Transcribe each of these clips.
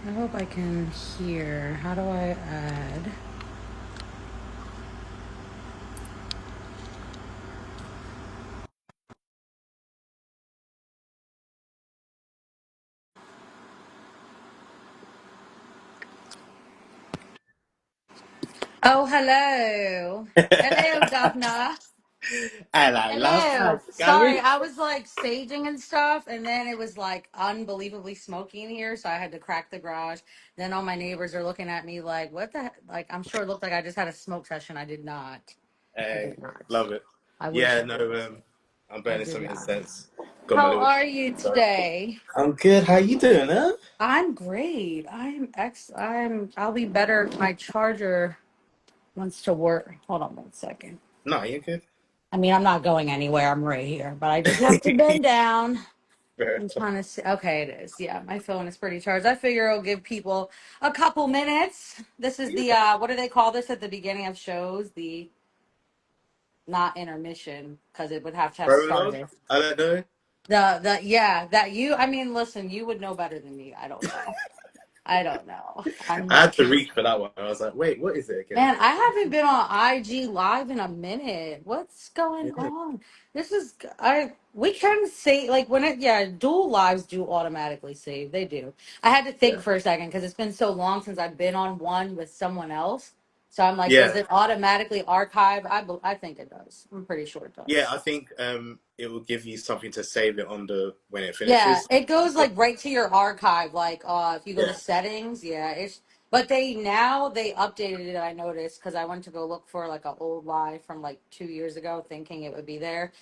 I hope I can hear. How do I add? Oh, hello. Hello, Governor. Hello, love. Hello. How's it Sorry, going? I was like staging and stuff, and then it was like unbelievably smoky in here, so I had to crack the garage. Then all my neighbors are looking at me like, what the like, I'm sure it looked like I just had a smoke session. I did not. I Hey, did not. love it. I wish Yeah, I no, did. I'm I burning did some not. incense. Got my How little. are you today? I'm good. How you doing, huh? I'm great. I'll be better if my charger wants to work. Hold on one second. No, you good. I mean, I'm not going anywhere. I'm right here, but I just have to bend down. I'm trying to see. Okay, it is. Yeah, my phone is pretty charged. I figure it'll give people a couple minutes. This is the what do they call this at the beginning of shows? The not intermission because it would have to have Prologue? started. I don't know. The yeah, that you I mean, listen, you would know better than me. I don't know. I don't know. I'm I not had to sure. reach for that one. I was like, wait, what is it again? Man, I haven't been on IG live in a minute. What's going Yeah. on? This is we can say like when it yeah, dual lives do automatically save. They do. I had to think Yeah. for a second because it's been so long since I've been on one with someone else. So I'm like, does Yeah. it automatically archive? I think it does. I'm pretty sure it Yeah, does. I think it will give you something to save it on the when it Yeah, finishes. it goes like right to your archive. Like if you go to Yeah. settings, yeah, it's but they updated it, I noticed because I went to go look for like an old live from like 2 years ago, thinking it would be there,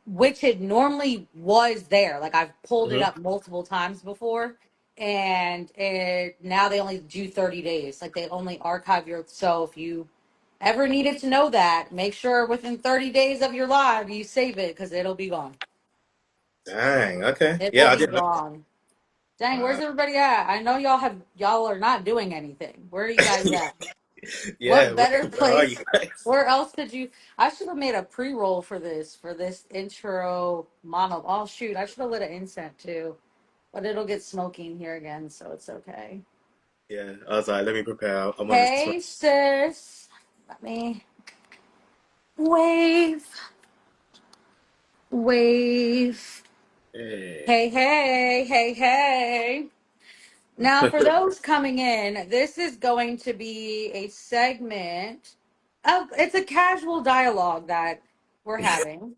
which it normally was there. Like I've pulled it Hmm. up multiple times before, and it now they only do 30 days. Like they only archive your so if you ever needed to know that, make sure within 30 days of your live you save it because it'll be gone. Dang. Okay. It will Yeah, I be didn't know. gone. Dang, where's Wow. everybody at? I know y'all are not doing anything. Where are you guys at? Yeah. What Where, better where are you place? guys? Where else could you? I should have made a pre-roll for this intro mono. Oh shoot, I should have lit an incense too, but it'll get smoky in here again, so it's okay. Yeah. I was like, let me prepare. I'm on this. Hey sis, let me wave, wave. Hey. Hey. Now, for those coming in, this is going to be a segment of it's a casual dialogue that we're having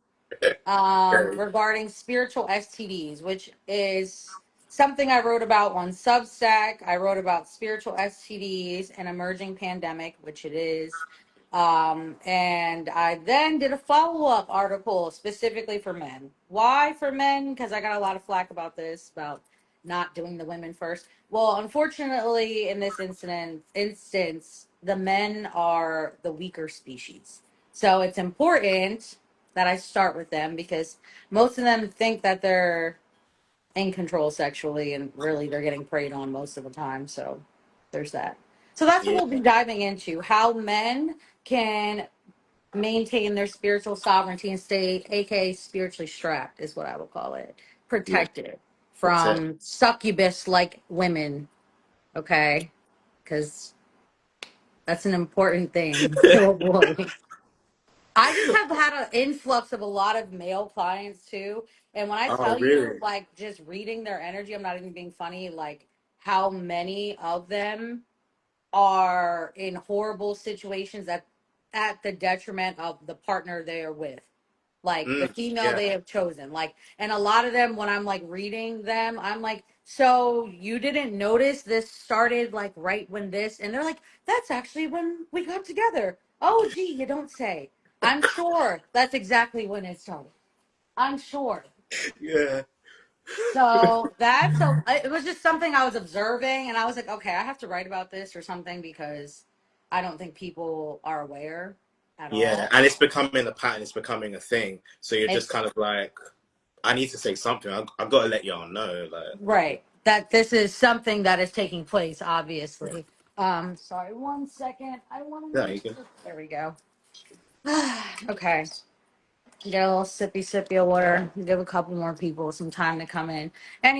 Okay. regarding spiritual STDs, which is something I wrote about on Substack. I wrote about spiritual STDs and emerging pandemic, which it is. And I then did a follow up article specifically for men. Why for men? Because I got a lot of flack about this, about not doing the women first. Well, unfortunately, in this instance, the men are the weaker species. So it's important that I start with them because most of them think that they're in control sexually and really they're getting preyed on most of the time. So there's that. So that's what Yeah. we'll be diving into how men can maintain their spiritual sovereignty and stay, aka spiritually strapped, is what I would call it. Yeah. Protected Protect. from succubus like women, okay? Because that's an important thing to avoid. I just have had an influx of a lot of male clients too. And when I Oh, tell you, really? like, just reading their energy, I'm not even being funny, like, how many of them are in horrible situations at the detriment of the partner they are with, like the Mm, female yeah. they have chosen. Like, and a lot of them, when I'm like reading them, I'm like, so you didn't notice this started like right when this, and they're like, that's actually when we got together. Oh, gee, you don't say. I'm sure that's exactly when it started. I'm sure. Yeah. So it was just something I was observing, and I was like, okay, I have to write about this or something because I don't think people are aware at Yeah. all. And it's becoming a pattern. It's becoming a thing. So you're just It's kind of like, I need to say something. I got to let y'all know. Like, right that this is something that is taking place, obviously. Sorry, one second. I want to yeah, make you can. sure. There we go. Okay. Get a little sippy of water. Give a couple more people some time to come in.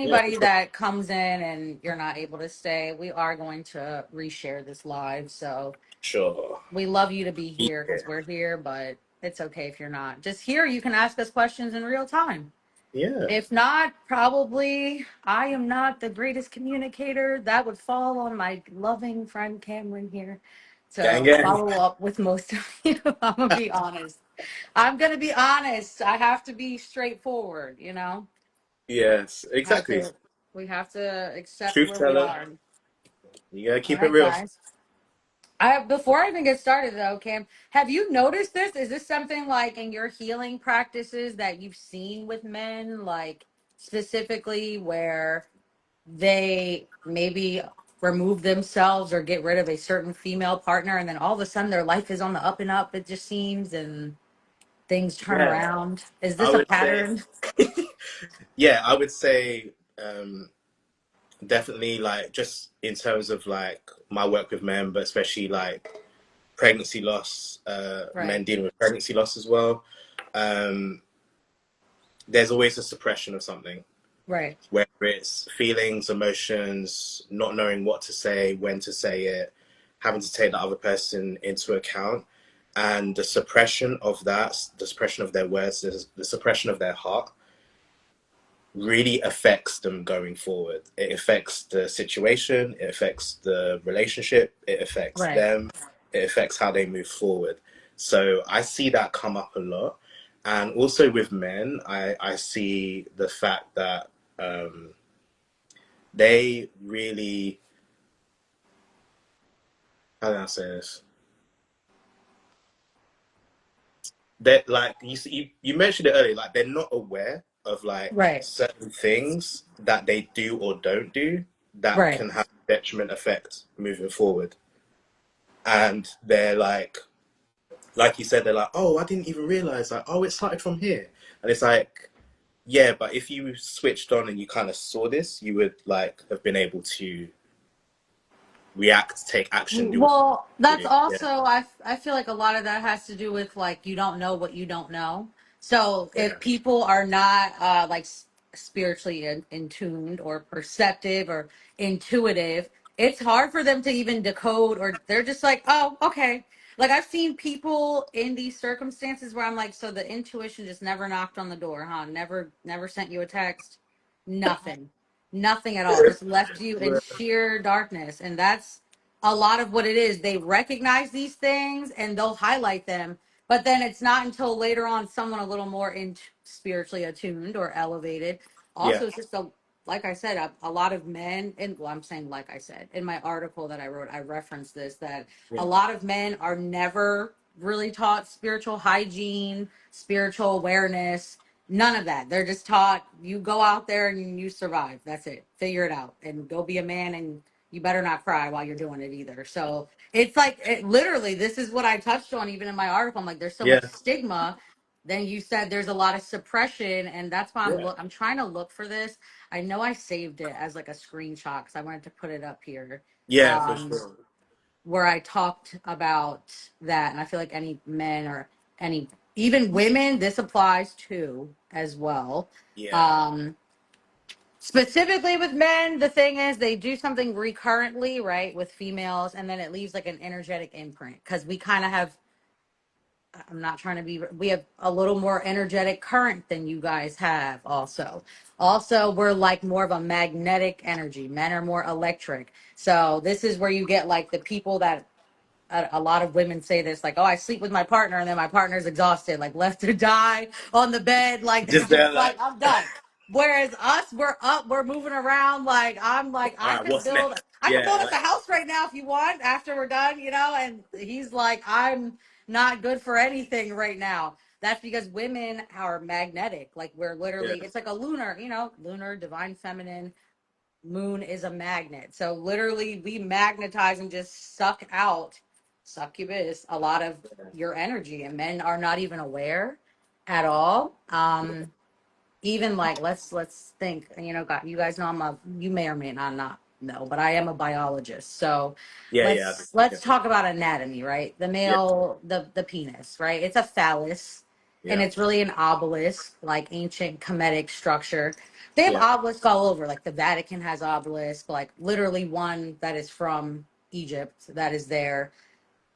Yeah, for Anybody sure. that comes in and you're not able to stay, we are going to reshare this live. So Sure. we love you to be Yeah. here because we're here, but it's okay if you're not. Just here, you can ask us questions in real time. Yeah. If not, probably I am not the greatest communicator. That would fall on my loving friend Cameron here Gang, to gang. follow up with most of you. I'm gonna be honest. I'm gonna be honest. I have to be straightforward, you know? Yes, I have exactly. to we have to accept Truth where we teller. are. You gotta All keep it right, real. guys. I before I even get started though, Cam, have you noticed this? Is this something like in your healing practices that you've seen with men, like specifically where they maybe remove themselves or get rid of a certain female partner and then all of a sudden their life is on the up and up, it just seems, and things turn Yeah, around? Is I this a would say, pattern? yeah, I would say, definitely like just in terms of like my work with men, but especially like pregnancy loss, men Right, dealing with pregnancy loss as well. Um, there's always a suppression of something, right, whether it's feelings, emotions, not knowing what to say, when to say it, having to take the other person into account. And the suppression of that, the suppression of their words, the suppression of their heart really affects them going forward. It affects the situation, it affects the relationship, it affects right. them, it affects how they move forward. So I see that come up a lot. And also with men, I see the fact that they really, how do I say this? That like you mentioned it earlier, like they're not aware of like Right, certain things that they do or don't do that right. can have a detriment effect moving forward. And they're like you said, they're like, oh, I didn't even realize, like, oh, it started from here. And it's like, yeah, but if you switched on and you kind of saw this, you would like have been able to react, take action, do what Well, you that's do. Yeah, also I feel like a lot of that has to do with like you don't know what you don't know. So if yeah, people are not spiritually in tuned or perceptive or intuitive, it's hard for them to even decode, or they're just like, "Oh, okay." Like I've seen people in these circumstances where I'm like, "So the intuition just never knocked on the door, huh? Never sent you a text. Nothing. Nothing at all. Just left you in sheer darkness." And that's a lot of what it is. They recognize these things and they'll highlight them, but then it's not until later on someone a little more in spiritually attuned or elevated. yeah, Also, it's just like I said, a lot of men, and well, I'm saying like I said in my article that I wrote, I referenced this, that yeah, a lot of men are never really taught spiritual hygiene, spiritual awareness. None of that. They're just taught you go out there and you survive. That's it. Figure it out and go be a man, and you better not cry while you're doing it either. So it's like literally, this is what I touched on even in my article. I'm like, there's so much yeah, stigma. Then you said there's a lot of suppression, and that's why yeah, I'm trying to look for this. I know I saved it as like a screenshot because I wanted to put it up here, yeah, for um, sure. where I talked about that, and I feel like any men or any even women, this applies to as well. Yeah, Um, Specifically with men, the thing is they do something recurrently, right, with females, and then it leaves like an energetic imprint because we kind of have. I'm not trying to be. We have a little more energetic current than you guys have. Also, we're like more of a magnetic energy. Men are more electric. So this is where you get like the people that a lot of women say this, like, oh, I sleep with my partner and then my partner's exhausted, like left to die on the bed, like they're just there, just like, like, I'm done. Whereas us, we're up, we're moving around. Like I'm like, all right, what's next? I could Yeah, build us a like, house right now if you want after we're done, you know. And he's like, I'm not good for anything right now. That's because women are magnetic. Like we're yeah, literally, it's like a lunar, you know, lunar, divine feminine. Moon is a magnet. So literally we magnetize and just suck out succubus a lot of your energy, and men are not even aware at all. Even like let's think, you know, God, you guys know you may or may not know, but I am a biologist. So yeah, yeah, let's talk about anatomy, right? The yeah, male, the penis, right? It's a phallus. and Yeah. it's really an obelisk, like ancient Kemetic structure. They have Yeah. obelisks all over. Like the Vatican has obelisk, like literally one that is from Egypt that is there.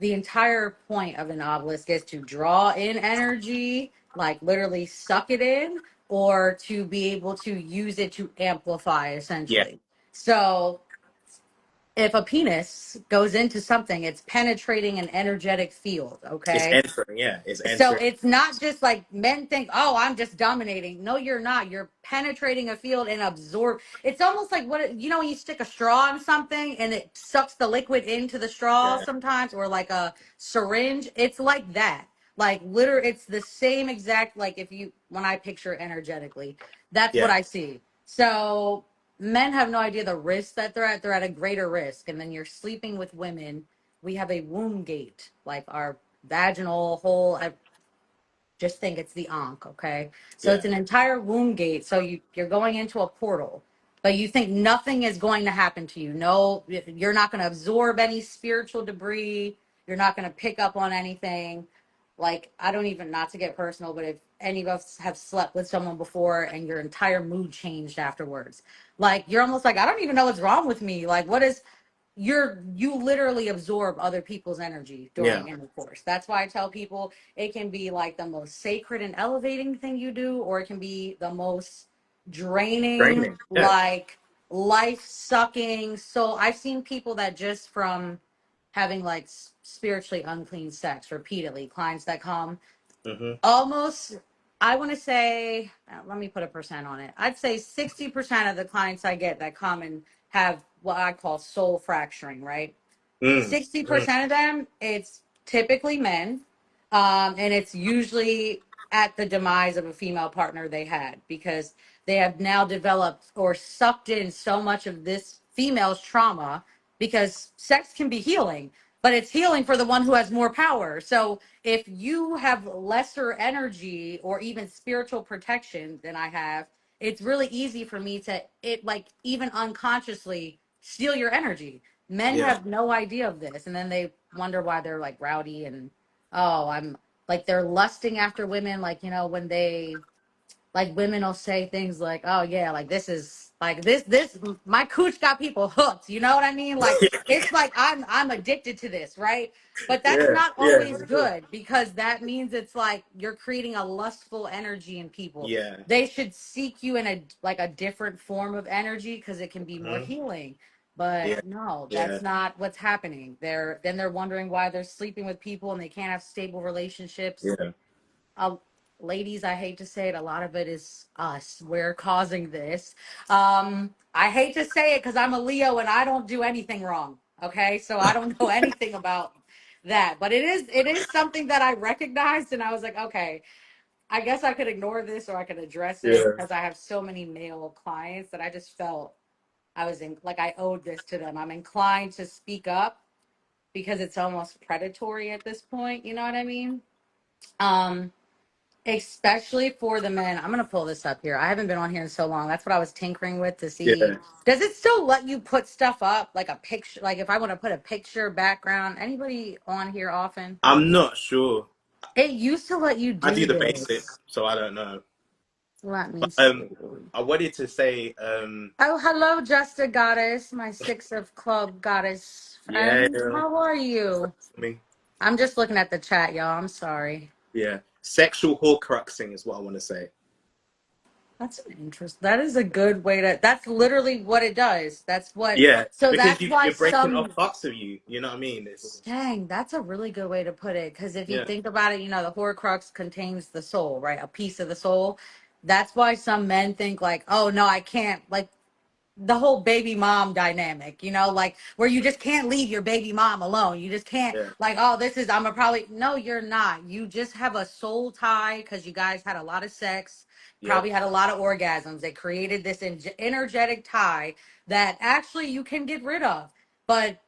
The entire point of an obelisk is to draw in energy, like literally suck it in, or to be able to use it to amplify, Yeah. essentially. So if a penis goes into something, it's penetrating an energetic field, It's okay? entering. Yeah. It's So entering. it's not just like men think, oh, I'm just dominating. No, you're not. You're penetrating a field and absorb. It's almost like when you stick a straw in something and it sucks the liquid into the straw Yeah. sometimes, or like a syringe. It's like that. Like literally, it's the same exact, like when I picture energetically, that's what Yeah. I see. So men have no idea the risk that they're at. They're at a greater risk. And then you're sleeping with women. We have a womb gate, like our vaginal hole. Just think it's the ankh, okay? So Yeah. it's an entire womb gate. So you're going into a portal, but you think nothing is going to happen to you. No, you're not going to absorb any spiritual debris. You're not going to pick up on anything. Like, I don't even, not to get personal, but if any of us have slept with someone before and your entire mood changed afterwards, like you're almost like, I don't even know what's wrong with me. Like, you literally absorb other people's energy Yeah. during intercourse. That's why I tell people it can be like the most sacred and elevating thing you do, or it can be the most draining, Training. Yeah. like life sucking. So I've seen people that just from having like spiritually unclean sex repeatedly, clients that come Mm-hmm. almost, I want to say, let me put a percent on it. I'd say 60% of the clients I get that come and have what I call soul fracturing, right? Mm. Mm. 60% of them, it's typically men. And it's usually at the demise of a female partner they had, because they have now developed or sucked in so much of this female's trauma, because sex can be healing, but it's healing for the one who has more power. So if you have lesser energy or even spiritual protection than I have, it's really easy for me to like even unconsciously steal your energy. Men Yeah. have no idea of this, and then they wonder why they're like rowdy and, oh, I'm like, they're lusting after women, like, when they, like, women will say things like, oh yeah, like this is like this my cooch got people hooked, you know what I mean? Like it's like I'm addicted to this, right? But that's Yeah. not Yeah. always For sure. good, because that means it's like you're creating a lustful energy in people. Yeah. They should seek you in a different form of energy, because it can be more Mm-hmm. healing. But Yeah. no, Yeah. that's not what's happening. They're wondering why they're sleeping with people and they can't have stable relationships. Yeah. uh, Ladies, I hate to say it, a lot of it is us. We're causing this. I hate to say it because I'm a Leo and I don't do anything wrong. Okay, so I don't know anything about that, but it is something that I recognized, and I was like, okay, I guess I could ignore this or I could address it, Yeah. because I have so many male clients that I just felt I was in, like, I owed this to them. I'm inclined to speak up because it's almost predatory at this point. You know what I mean? Um, Especially for the men. I'm gonna pull this up here. I haven't been on here in so long. That's what I was tinkering with to see. Yeah. Does it still let you put stuff up, like a picture? Like if I want to put a picture background, anybody on here often? I'm not sure. It used to let you I do do the basic, this. so I don't know. Let me But see. I wanted to say Oh, hello, Just a Goddess, my Six of Club Goddess yeah, friend. How are you? I mean, I'm just looking at the chat, y'all. I'm sorry. yeah, sexual horcruxing is what I want to say. That's an interest. That is a good way to. That's literally what it does. That's what. Yeah, So because that's why you're breaking off some. parts of you. You know what I mean? It's Dang, that's a really good way to put it. Because if you yeah, think about it, the Horcrux contains the soul, right? A piece of the soul. That's why some men think like, oh no, I can't. Like the whole baby mom dynamic, like where you just can't leave your baby mom alone. You just can't, yeah, like, oh, I'm a probably, no, you're not. You just have a soul tie because you guys had a lot of sex, yep, probably had a lot of orgasms. They created this energetic tie that actually you can get rid of. But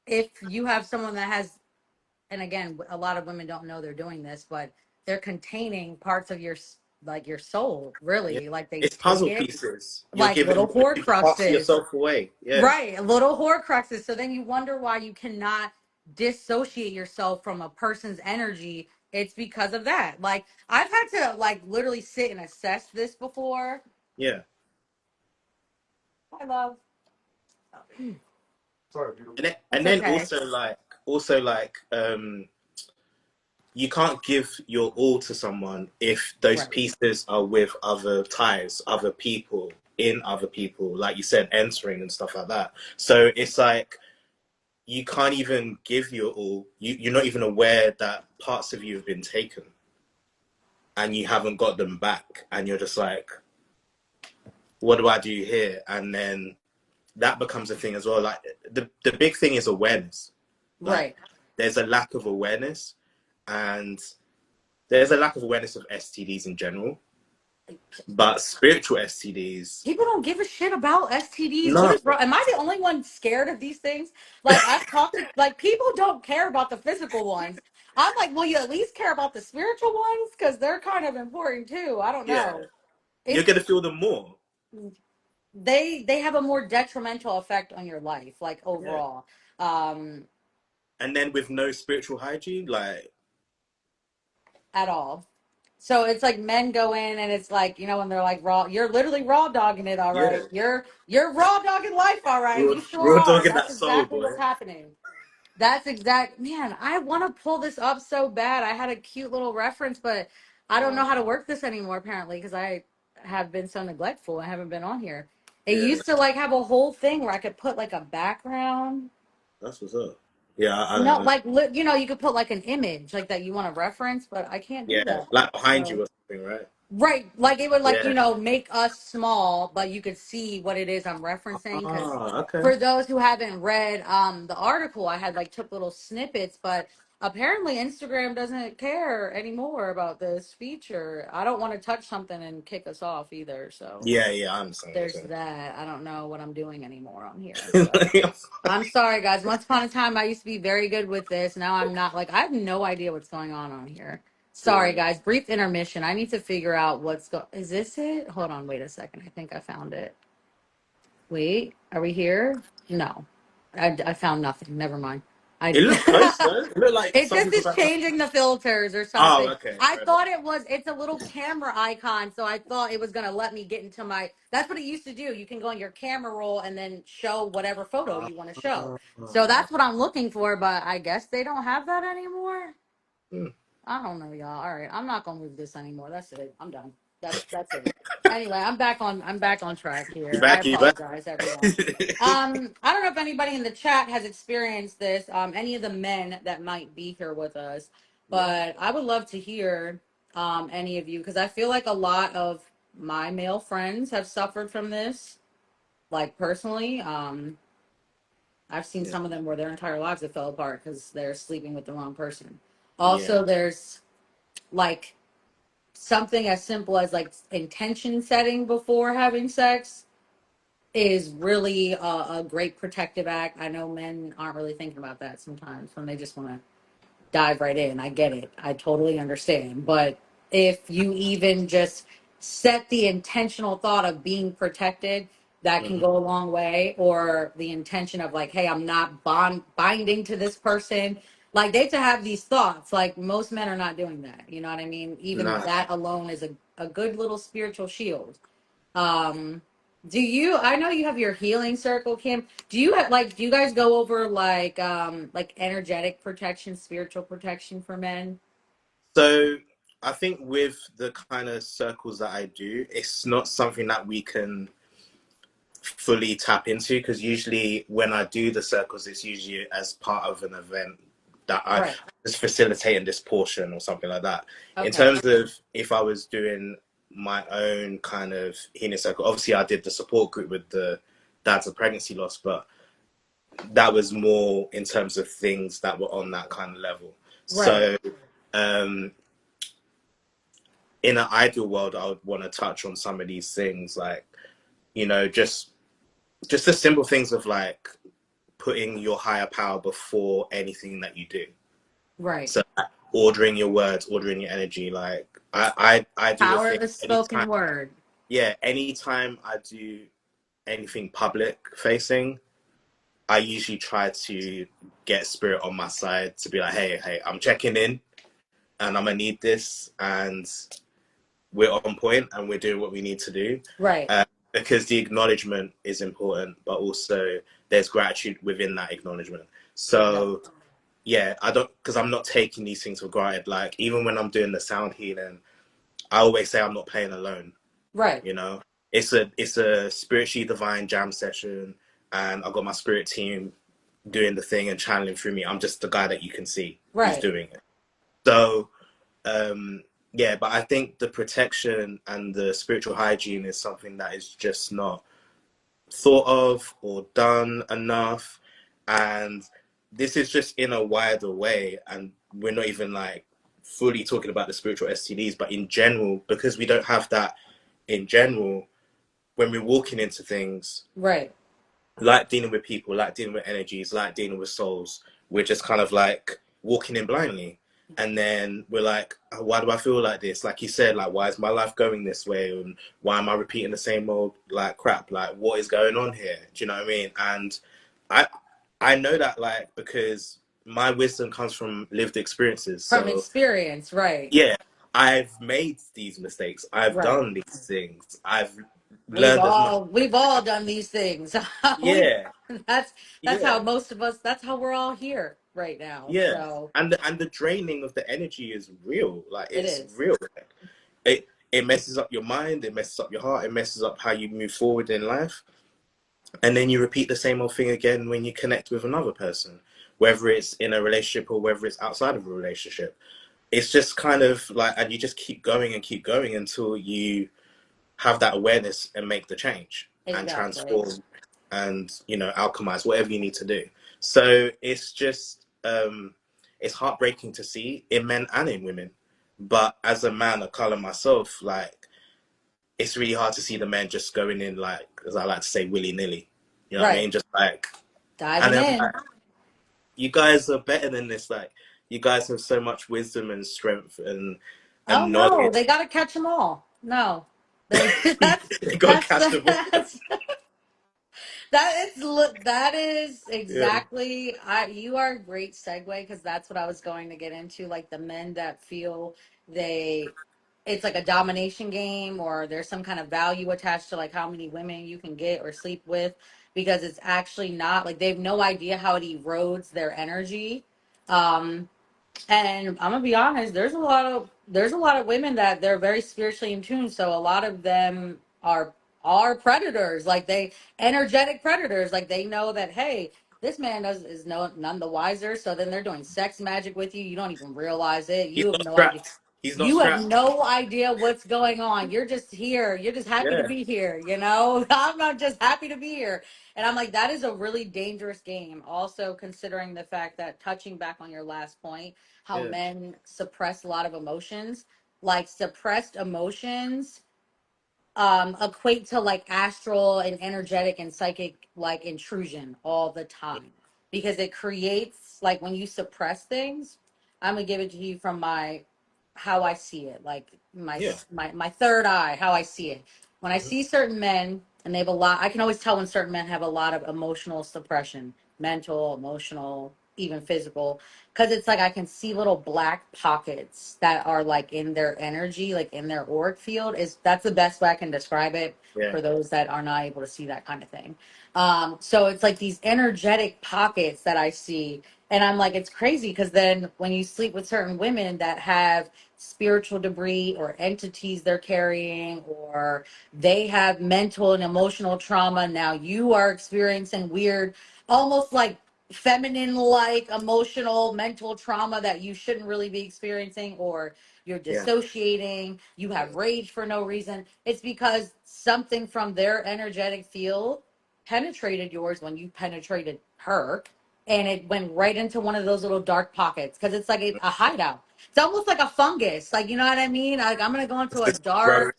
if you have someone that has, and again, a lot of women don't know they're doing this, but they're containing parts of like your soul, yeah. really. Like they It's take puzzle it pieces. like little You're giving parts of horcruxes. yourself away. Yeah, Right, little horcruxes. So then you wonder why you cannot dissociate yourself from a person's energy it's because of that. Like I've had to like literally sit and assess this before. Yeah. I love. Sorry, beautiful. And That's then okay. also like you can't give your all to someone if those Right. pieces are with other ties, other people, in other people, like you said, entering and stuff like that. So it's like you can't even give your all. You're not even aware that parts of you have been taken and you haven't got them back. And you're just like, what do I do here? And then that becomes a thing as well. Like the big thing is awareness. Like Right. there's a lack of awareness, and there's a lack of awareness of STDs in general, but spiritual STDs, People don't give a shit about STDs. What no. is wrong? Am I the only one scared of these things? Like I've talked to like people don't care about the physical ones. I'm like, will you at least care about the spiritual ones? Because they're kind of important too. I don't Yeah, know. you're It's gonna feel them more. they have a more detrimental effect on your life, like Yeah, overall. Um, and then with no spiritual hygiene, like at all. So it's like men go in and it's like, you know, when they're like raw, you're literally raw dogging it, all yeah, right. You're raw dogging life, all right. raw, You sure raw dog are. in That's that soul, exactly boy. what's happening. That's exact man, I want to pull this up so bad. I had a cute little reference, but I don't know how to work this anymore apparently because I have been so neglectful. I haven't been on here. It Yeah, used to like have a whole thing where I could put like a background. that's what's up. Yeah, No, like you know, you could put like an image like that you want to reference, but I can't do yeah, that. like behind So you or something, right? right, like it would like Yeah. you know make us small, but you could see what it is I'm referencing. Because Ah, okay. for those who haven't read the article, I had like took little snippets, but apparently Instagram doesn't care anymore about this feature. I don't want to touch something and kick us off either, so Yeah, yeah, I understand what there's you're that. I don't know what I'm doing anymore on here, but. saying. I'm sorry, guys. Once upon a time, I used to be very good with this. Now I'm not. Like, I have no idea what's going on here. Sorry, Yeah. guys. Brief intermission. I need to figure out what's Is this it? Hold on. Wait a second. I think I found it. Wait. Are we here? No. I found nothing. Never mind. It I. looked close though. It looked like It some just people is back. changing the filters or Oh, something. okay. I Fair enough. thought it's a little camera icon, so I thought it was gonna let me get into my. That's what it used to do. You can go on your camera roll and then show whatever photo you want to show. Ah, So that's what I'm looking for, but I guess they don't have that anymore. hmm. I don't know, y'all. All right, I'm not gonna move this anymore. That's it. I'm done. That's it. Anyway, I'm back on track You here. I back, you back. apologize, everyone. I don't know if anybody in the chat has experienced this. Any of the men that might be here with us, Yeah, but I would love to hear any of you because I feel like a lot of my male friends have suffered from this. Like personally, I've seen yeah, some of them where their entire lives have fell apart because they're sleeping with the wrong person. yeah, Also, there's like something as simple as like intention setting before having sex is really a great protective act. I know men aren't really thinking about that sometimes when they just want to dive right in. I get it. I totally understand. But if you even just set the intentional thought of being protected, that can mhm. go a long way. Or the intention of like, hey, I'm not binding to this person. Like they have to have these thoughts. Like most men are not doing that. You know what I mean? Even Nah. that alone is a good little spiritual shield. Um, do you? I know you have your healing circle, Kim. Do you have like? Do you guys go over like energetic protection, spiritual protection for men? So I think with the kind of circles that I do, it's not something that we can fully tap into because usually when I do the circles, it's usually as part of an event that I Right. just facilitating this portion or something like that. In Okay. terms of if I was doing my own kind of healing circle, obviously I did the support group with the dads of pregnancy loss, but that was more in terms of things that were on that kind of level. Right. So um, in an ideal world, I would want to touch on some of these things, like just the simple things of like putting your higher power before anything that you do. Right. So ordering your words, ordering your energy. Like I do a Power thing of the anytime. spoken word. Yeah, anytime I do anything public facing, I usually try to get spirit on my side to be like, hey, I'm checking in. and I'm gonna need this, and we're on point and we're doing what we need to do. Right. Because the acknowledgement is important, but also there's gratitude within that acknowledgement. Yeah. So yeah, I don't, because I'm not taking these things for granted. Like even when I'm doing the sound healing, I always say I'm not playing alone. Right. You know, it's a spiritually divine jam session, and I've got my spirit team doing the thing and channeling through me. I'm just the guy that you can see who's Right. doing it. So um, yeah, but I think the protection and the spiritual hygiene is something that is just not thought of or done enough. And this is just in a wider way. And we're not even like fully talking about the spiritual STDs, but in general, because we don't have that in general, when we're walking into things, Right. like dealing with people, like dealing with energies, like dealing with souls, we're just kind of like walking in blindly. And then we're like, oh, why do I feel like this? Like you said, like, why is my life going this way? And why am I repeating the same old like crap? Like, what is going on here? Do you know what I mean? And I, I know that like because my wisdom comes from lived experiences. From So experience. Right. yeah, I've made these mistakes. I've Right. done these things. I've We've learned as much. all we've all done these things. we Yeah, that's that's how yeah. most of us, that's how we're all here right now. Yeah, So and the draining of the energy is real. Like it it's is. real. It messes up your mind. It messes up your heart. It messes up how you move forward in life. And then you repeat the same old thing again when you connect with another person, whether it's in a relationship or whether it's outside of a relationship. It's just kind of like, and you just keep going until you have that awareness and make the change and Exactly. transform and alchemize whatever you need to do. So it's just it's heartbreaking to see in men and in women, but as a man of color myself, like it's really hard to see the men just going in, like, as I like to say, willy-nilly, you know what I Right. mean, just like. And Diving then in. like, you guys are better than this. Like you guys have so much wisdom and strength Oh and no, knowledge. they got to catch them all. No, they that's You gotta that's catch them all. that's that is Yeah, exactly. I You are a great segue because that's what I was going to get into. Like the men that feel they, it's like a domination game, or there's some kind of value attached to like how many women you can get or sleep with, because it's actually not, like they have no idea how it erodes their energy. Um, and I'm gonna be honest, there's a lot of women that they're very spiritually in tune. So a lot of them are predators, like they energetic predators. Like they know that, hey, this man is none the wiser. So then they're doing sex magic with you. You don't even realize it. he's You have not no idea. strapped. He's not You have strapped. no idea what's going on. You're just here. You're just happy to Yeah, be here. I'm not just happy to be here. And I'm like, that is a really dangerous game. Also, considering the fact that, touching back on your last point, how yeah, men suppress a lot of emotions, like suppressed emotions equate to like astral and energetic and psychic like intrusion all the time, because it creates, like when you suppress things. I'm gonna give it to you from my, how I see it, like yeah. my third eye, how I see it. When I Mhm. see certain men and they have a lot, I can always tell when certain men have a lot of emotional suppression, mental, emotional, even physical, because it's like I can see little black pockets that are like in their energy, like in their auric field. Is That's the best way I can describe it Yeah, for those that are not able to see that kind of thing. So it's like these energetic pockets that I see, and I'm like, it's crazy because then when you sleep with certain women that have spiritual debris or entities they're carrying, or they have mental and emotional trauma, now you are experiencing weird, almost like feminine like emotional mental trauma that you shouldn't really be experiencing, or you're yeah, dissociating, you have rage for no reason. It's because something from their energetic field penetrated yours when you penetrated her, and it went right into one of those little dark pockets, because it's like a hideout. It's almost like a fungus, like, you know what I mean? Like I'm gonna go into it's a just growing.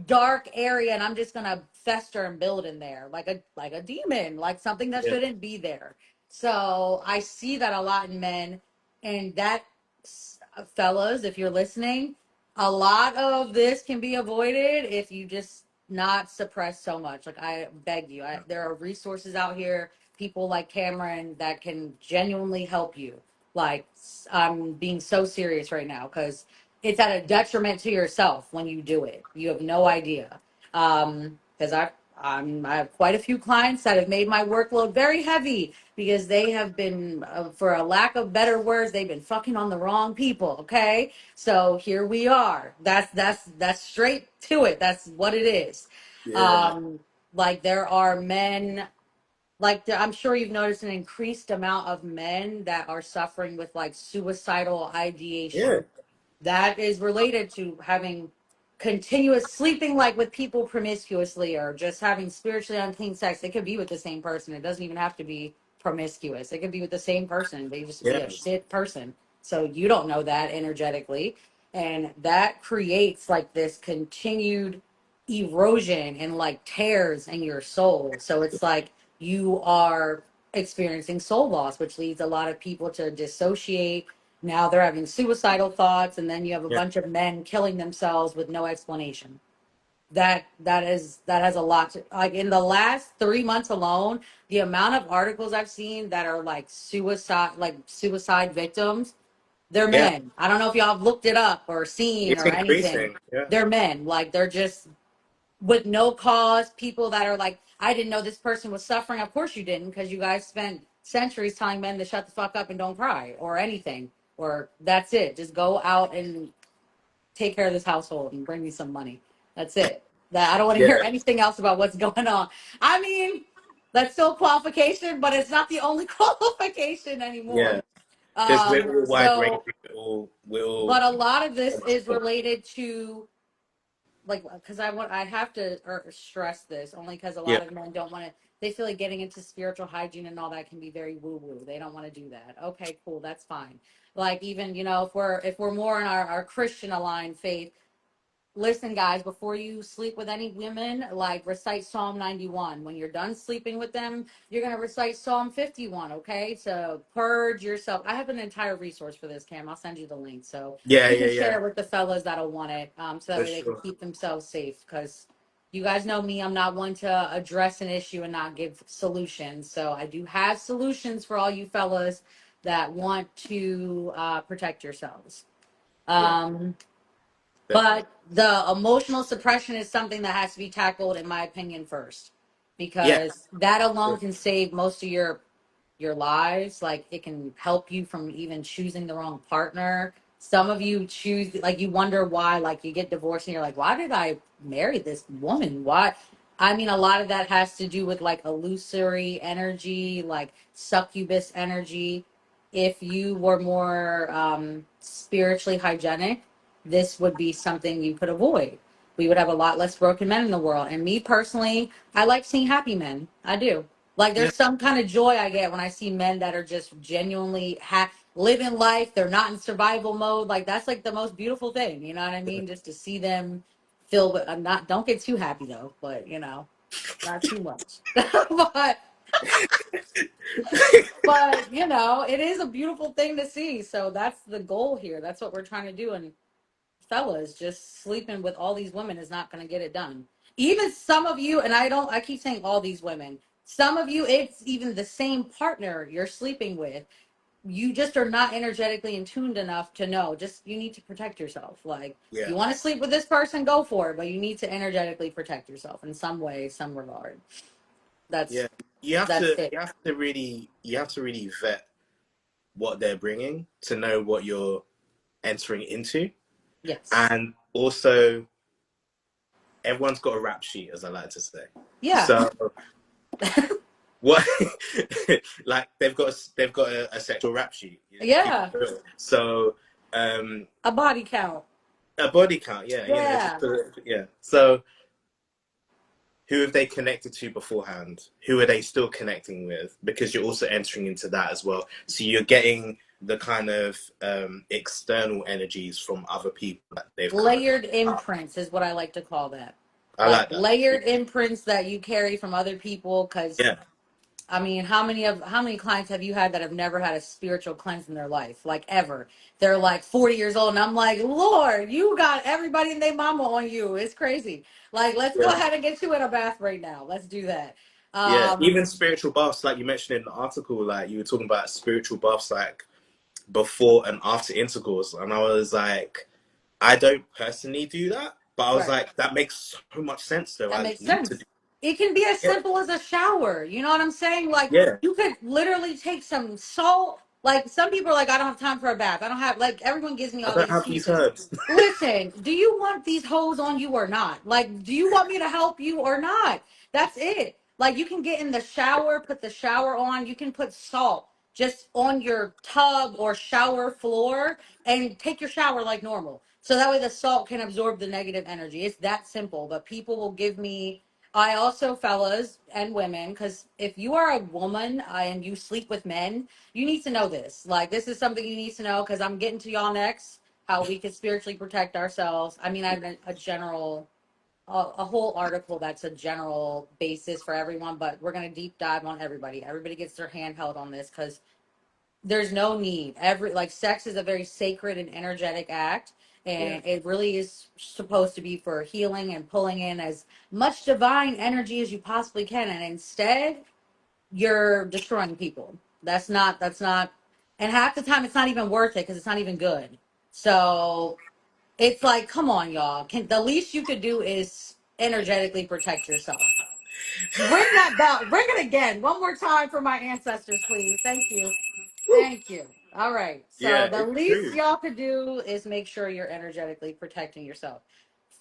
dark area, and I'm just gonna fester and build in there like a demon, like something that Yeah, shouldn't be there. So I see that a lot in men, and that, fellas, if you're listening, a lot of this can be avoided if you just not suppress so much. Like I beg you, there are resources out here, people like Cameron that can genuinely help you. Like, I'm being so serious right now because it's at a detriment to yourself when you do it. You have no idea. Because I have quite a few clients that have made my workload very heavy because they have been, for a lack of better words, they've been fucking on the wrong people. Okay, so here we are. That's straight to it. That's what it is. Yeah. Um, like there are men, like I'm sure you've noticed an increased amount of men that are suffering with like suicidal Yeah. ideation. That is related to having continuous sleeping like with people promiscuously, or just having spiritually unclean sex. It could be with the same person. It doesn't even have to be promiscuous. It could be with the same person. They just be Yeah. a shit person. So you don't know that energetically. And that creates like this continued erosion and like tears in your soul. So it's like you are experiencing soul loss, which leads a lot of people to dissociate. Now they're having suicidal thoughts, and then you have a Yeah. bunch of men killing themselves with no explanation. That has a lot to, like, in the last 3 months alone, the amount of articles I've seen that are like suicide victims, they're Yeah. men. I don't know if y'all have looked it up or seen It's or anything. increasing. Yeah. They're men. Like they're just with no cause. People that are like, I didn't know this person was suffering. Of course you didn't, because you guys spent centuries telling men to shut the fuck up and don't cry or anything. Or that's it. Just go out and take care of this household and bring me some money. That's it. That I don't want to hear Yeah. anything else about what's going on. I mean, that's still a qualification, but it's not the only qualification Yeah. anymore. Because we're all wide ranging. So, We're all but a lot of so this much is more. related to, like, because I have to stress this only because a Yeah. lot of men don't want to, they feel like getting into spiritual hygiene and all that can be very woo woo. They don't want to do that. Okay, cool, that's fine. Like, even, if we're more in our Christian aligned faith, listen, guys, before you sleep with any women, like, recite Psalm 91. When you're done sleeping with them, you're going to recite Psalm 51, okay? To purge yourself. I have an entire resource for this, Cam. I'll send you the link. So Yeah. you Yeah. can Yeah. share it with the fellas that'll want it, so that For way they can sure. keep themselves safe. Because you guys know me, I'm not one to address an issue and not give solutions. So I do have solutions for all you fellas that want to protect yourselves. Yeah. Um, Definitely. but the emotional suppression is something that has to be tackled, in my opinion, first, Yeah. because that alone can save most of your lives. Like, it can help you from even choosing the wrong partner. Some of you choose, like, you wonder why, like, you get divorced and you're like, why did I marry this woman? Why? I mean, a lot of that has to do with like illusory energy, like succubus energy. If you were more spiritually hygienic, this would be something you could avoid. We would have a lot less broken men in the world. And me personally, I like seeing happy men. I do. Like, Yeah. there's some kind of joy I get when I see men that are just genuinely living life. They're not in survival mode. Like, that's like the most beautiful thing. You know what I mean? Just to see them feel, but I'm not, don't get too happy though, but not too much. But it is a beautiful thing to see. So that's the goal here. That's what we're trying to do. And fellas, just sleeping with all these women is not going to get it done. Even some of you, and I keep saying all these women, some of you, it's even the same partner you're sleeping with. You just are not energetically in tuned enough to know. Just, you need to protect yourself. Like, Yeah. you want to sleep with this person, go for it, but you need to energetically protect yourself in some way, some regard. Yeah. That's You have that's to. it. You have to really vet what they're bringing to know what you're entering into, Yes. and also everyone's got a rap sheet, as I like to say. Yeah. So what, like they've got a sexual rap sheet. Keep Yeah. it real. So um, A body count. a body count, yeah, Yeah. yeah. So who have they connected to beforehand? Who are they still connecting with? Because you're also entering into that as well. So you're getting the kind of external energies from other people that they've kind of. Layered imprints is what I like to call that. I Like like that. layered imprints that you carry from other people. Because Yeah, I mean, how many clients have you had that have never had a spiritual cleanse in their life, like ever? They're like 40 years old, and I'm like, Lord, you got everybody and their mama on you. It's crazy. Like, let's go yeah, ahead and get you in a bath right now. Let's do that. yeah. Um, Even spiritual buffs, like you mentioned in the article, like you were talking about spiritual buffs, like before and after intercourse, and I was like, I don't personally do that, but I was Right. like, that makes so much sense though. That I makes need to do. sense. It can be as Yeah, simple as a shower. You know what I'm saying? Like yeah. you could literally take some salt. Like some people are like, I don't have time for a bath. I don't have like everyone gives me I all the don't have these excuses. herbs. Listen, do you want these hoes on you or not? Like, do you want me to help you or not? That's it. Like you can get in the shower, put the shower on, you can put salt just on your tub or shower floor and take your shower like normal. So that way the salt can absorb the negative energy. It's that simple. But people will give me, I also, fellas and women, because if you are a woman and you sleep with men, you need to know this. Like, this is something you need to know because I'm getting to y'all next, how we can spiritually protect ourselves. I mean, I have a general, a whole article that's a general basis for everyone, but we're going to deep dive on everybody. Everybody gets their hand held on this because there's no need. Every like sex is a very sacred and energetic act, Yeah, and it really is supposed to be for healing and pulling in as much divine energy as you possibly can. And instead, you're destroying people. That's not, and half the time it's not even worth it because it's not even good. So it's like, come on, y'all. Can the least you could do is energetically protect yourself. Ring that bell. Ring it again. One more time for my ancestors, please. Thank you. Thank you. All right. So yeah. the It's least true. y'all could do is make sure you're energetically protecting yourself.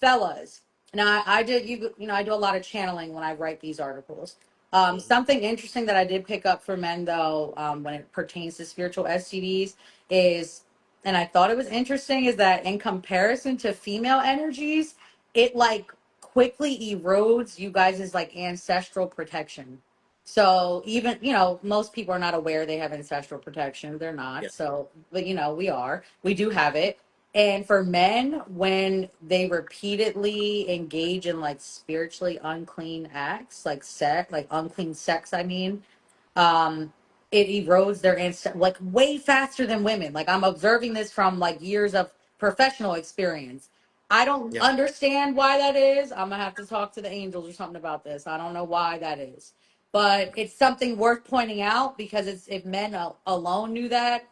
Fellas, now I did you know, I do a lot of channeling when I write these articles. Mhm. Something interesting that I did pick up for men though, when it pertains to spiritual STDs is, and I thought it was interesting, is that in comparison to female energies, it like quickly erodes you guys' like ancestral protection. So even, you know, most people are not aware they have ancestral protection. They're not. Yeah, So, but you know, we are. We do have it. And for men, when they repeatedly engage in like spiritually unclean acts, like sex, like unclean sex, I mean, um it erodes their like way faster than women. Like I'm observing this from like years of professional experience. I don't yeah, understand why that is. I'm gonna have to talk to the angels or something about this. I don't know why that is, but it's something worth pointing out because it's, if men alone knew that,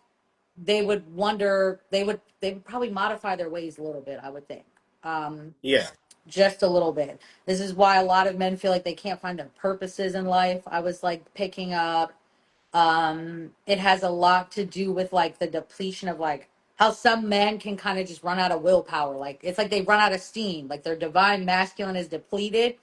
they would wonder, they would probably modify their ways a little bit, I would think. um yeah, just a little bit. This is why a lot of men feel like they can't find their purposes in life. I was like picking up, it has a lot to do with like the depletion of like how some men can kind of just run out of willpower. Like it's like they run out of steam, like their divine masculine is depleted.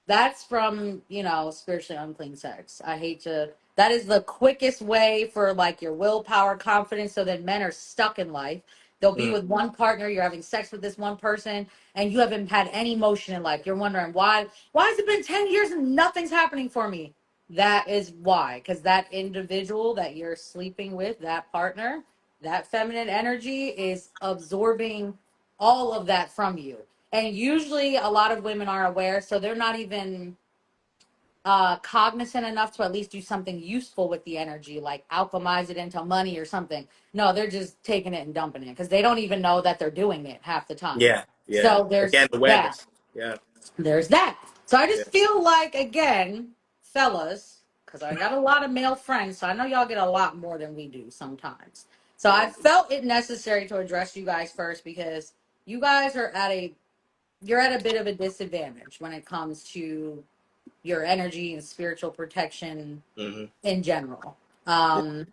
That's from, you know, spiritually unclean sex. I hate to, that is the quickest way for like your willpower, confidence, so that men are stuck in life. They'll be mm, with one partner, you're having sex with this one person, and you haven't had any motion in life. You're wondering why has it been 10 years and nothing's happening for me? That is why, because that individual that you're sleeping with, that partner, that feminine energy is absorbing all of that from you. And usually a lot of women are aware, so they're not even cognizant enough to at least do something useful with the energy, like alchemize it into money or something. No, they're just taking it and dumping it because they don't even know that they're doing it half the time. yeah, yeah. So Again, there's that. awareness. Yeah, There's that. So I yeah, just feel like, again, fellas, because I got a lot of male friends, so I know y'all get a lot more than we do sometimes. So yeah, I felt it necessary to address you guys first because you guys are at a, you're at a bit of a disadvantage when it comes to your energy and spiritual protection hmm, in general. yeah, Um,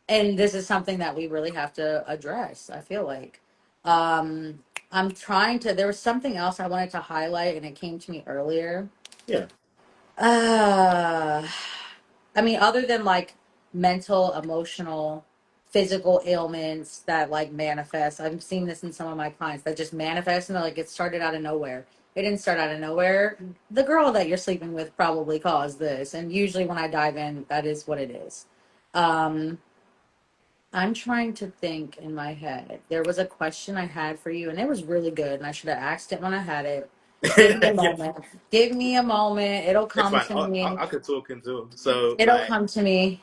and this is something that we really have to address, I feel like. Um, I'm trying to, there was something else I wanted to highlight and it came to me earlier. yeah, Uh, I mean, other than like mental, emotional, physical ailments that like manifest, I've seen this in some of my clients that just manifest and they're like, it started out of nowhere. It didn't start out of nowhere. The girl that you're sleeping with probably caused this. And usually when I dive in, that is what it is. Um, I'm trying to think in my head. There was a question I had for you and it was really good. And I should have asked it when I had it. Give me a yeah. moment. Give me a moment. It'll It's come fine. to I, me. I could talk into them. So It'll come to me.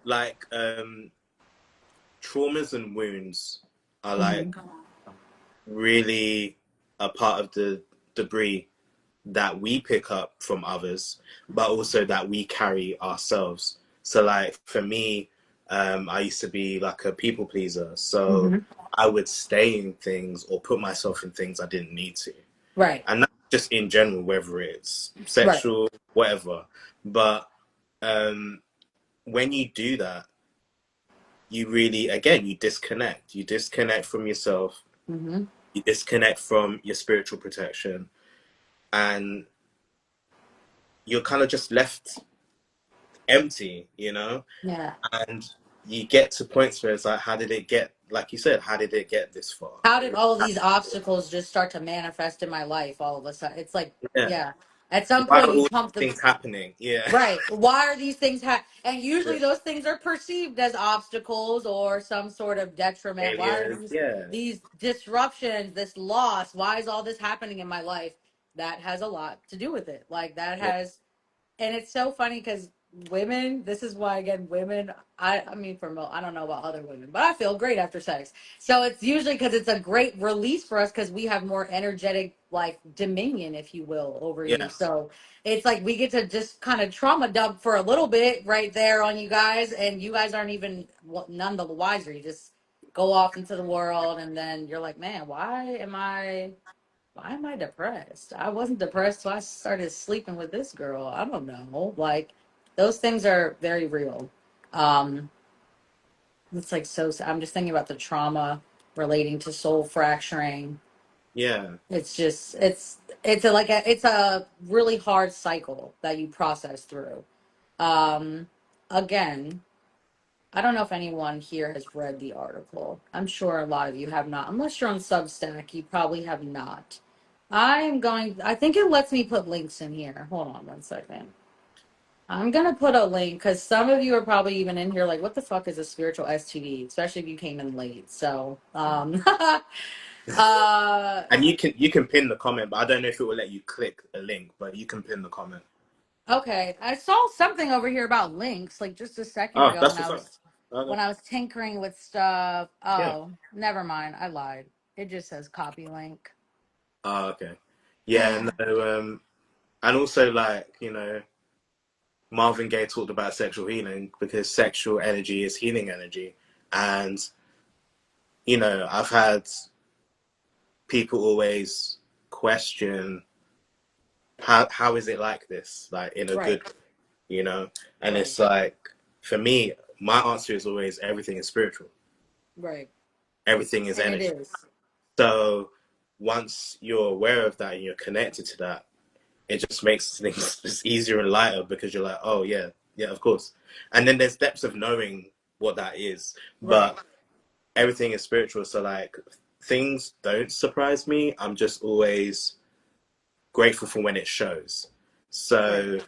like traumas and wounds are Mhm. like really a part of the debris that we pick up from others, but also that we carry ourselves. So, like for me, I used to be like a people pleaser, so Hmm. I would stay in things or put myself in things I didn't need to. Right. And that's just in general, whether it's Right. sexual, whatever. But um, when you do that, you really, again, you disconnect. You disconnect from yourself, Hmm. you disconnect from your spiritual protection, and you're kind of just left empty, you know? Yeah. And you get to points where it's like, how did it get, like you said, how did it get this far? How You did know? all these obstacles just start to manifest in my life all of a sudden? It's like, Yeah. yeah. At some Why are point, you all come these to things happening? Yeah. right. Why are these things and Yeah. usually those things are perceived as obstacles or some sort of detriment. Why are Failures. Yeah. these disruptions, this loss? Why is all this happening in my life? That has a lot to do with it. Like that Yeah. has, and it's so funny because women, this is why again women, I mean I don't know about other women, but I feel great after sex. So it's usually because it's a great release for us because we have more energetic like dominion, if you will, over you. Yeah. So it's like we get to just kind of trauma dump for a little bit right there on you guys, and you guys aren't even none the wiser. You just go off into the world, and then you're like, man, why am I depressed? I wasn't depressed, so I started sleeping with this girl. I don't know. Like those things are very real. Um, it's like so. I'm just thinking about the trauma relating to soul fracturing. Yeah. It's just it's a really hard cycle that you process through. Um, again, I don't know if anyone here has read the article. I'm sure a lot of you have not. Unless you're on Substack, you probably have not. I think it lets me put links in here. Hold on one second. I'm going to put a link because some of you are probably even in here like, what the fuck is a spiritual STD? Especially if you came in late. So, uh, And you can pin the comment, but I don't know if it will let you click a link, but you can pin the comment. okay. I saw something over here about links like just a second Oh, ago that's what's up. when Okay. I was tinkering with stuff. Yeah. Oh, never mind. I lied. It just says copy link. Oh, okay. Yeah, no, and also like, Marvin Gaye talked about sexual healing because sexual energy is healing energy. And, I've had people always question how is it like this? Like in a Right, good, you know? And right, it's like for me, my answer is always everything is spiritual. right. Everything is And it energy. is. So once you're aware of that and you're connected to that, it just makes things just easier and lighter because you're like, oh yeah, yeah, of course. And then there's depths of knowing what that is, Right, but everything is spiritual. So like things don't surprise me. I'm just always grateful for when it shows. right. So,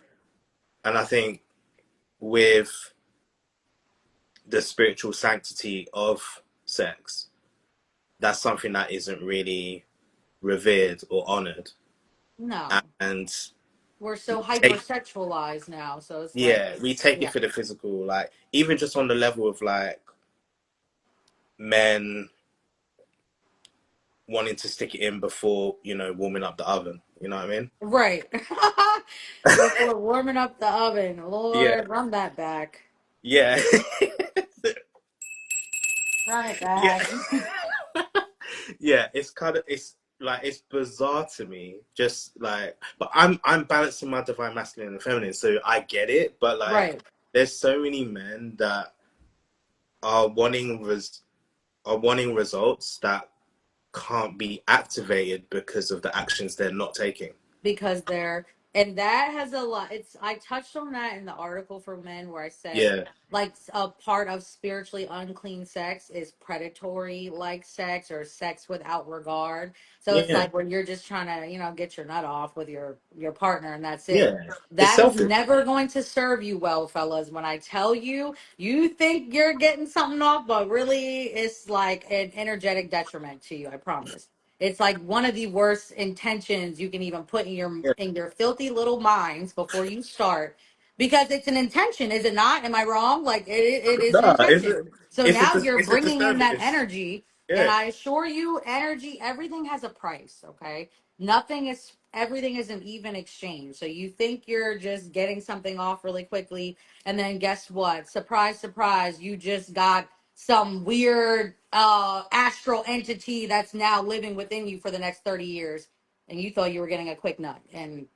and I think with the spiritual sanctity of sex, that's something that isn't really revered or honored. No, And we're so take hypersexualized now. So it's like, yeah, we take it yeah, for the physical, like even just on the level of like men wanting to stick it in before warming up the oven. You know what I mean? right. Before warming up the oven, Yeah, Lord, run that back. yeah, Run it yeah, back. yeah. It's like it's bizarre to me, just like, but I'm balancing my divine masculine and feminine, so I get it. But like, Right. there's so many men that are wanting results that can't be activated because of the actions they're not taking. Because they're and that has a lot. It's I touched on that in the article for men where I said Yeah, like a part of spiritually unclean sex is predatory like sex or sex without regard. So it's yeah, like where you're just trying to get your nut off with your partner and that's it. yeah. It's That is selfish. never going to serve you well, fellas. When I tell you, you think you're getting something off, but really it's like an energetic detriment to you. I promise. It's like one of the worst intentions you can even put Yeah. in your filthy little minds before you start, because it's an intention, is it not? Am I wrong? Like it is an No, intention. So now you're it's a bringing in that disservice. energy, and Yeah, I assure you, energy, everything has a price. Okay, everything is an even exchange. So you think you're just getting something off really quickly, and then guess what? Surprise, surprise, you just got some weird astral entity that's now living within you for the next 30 years. And you thought you were getting a quick nut, and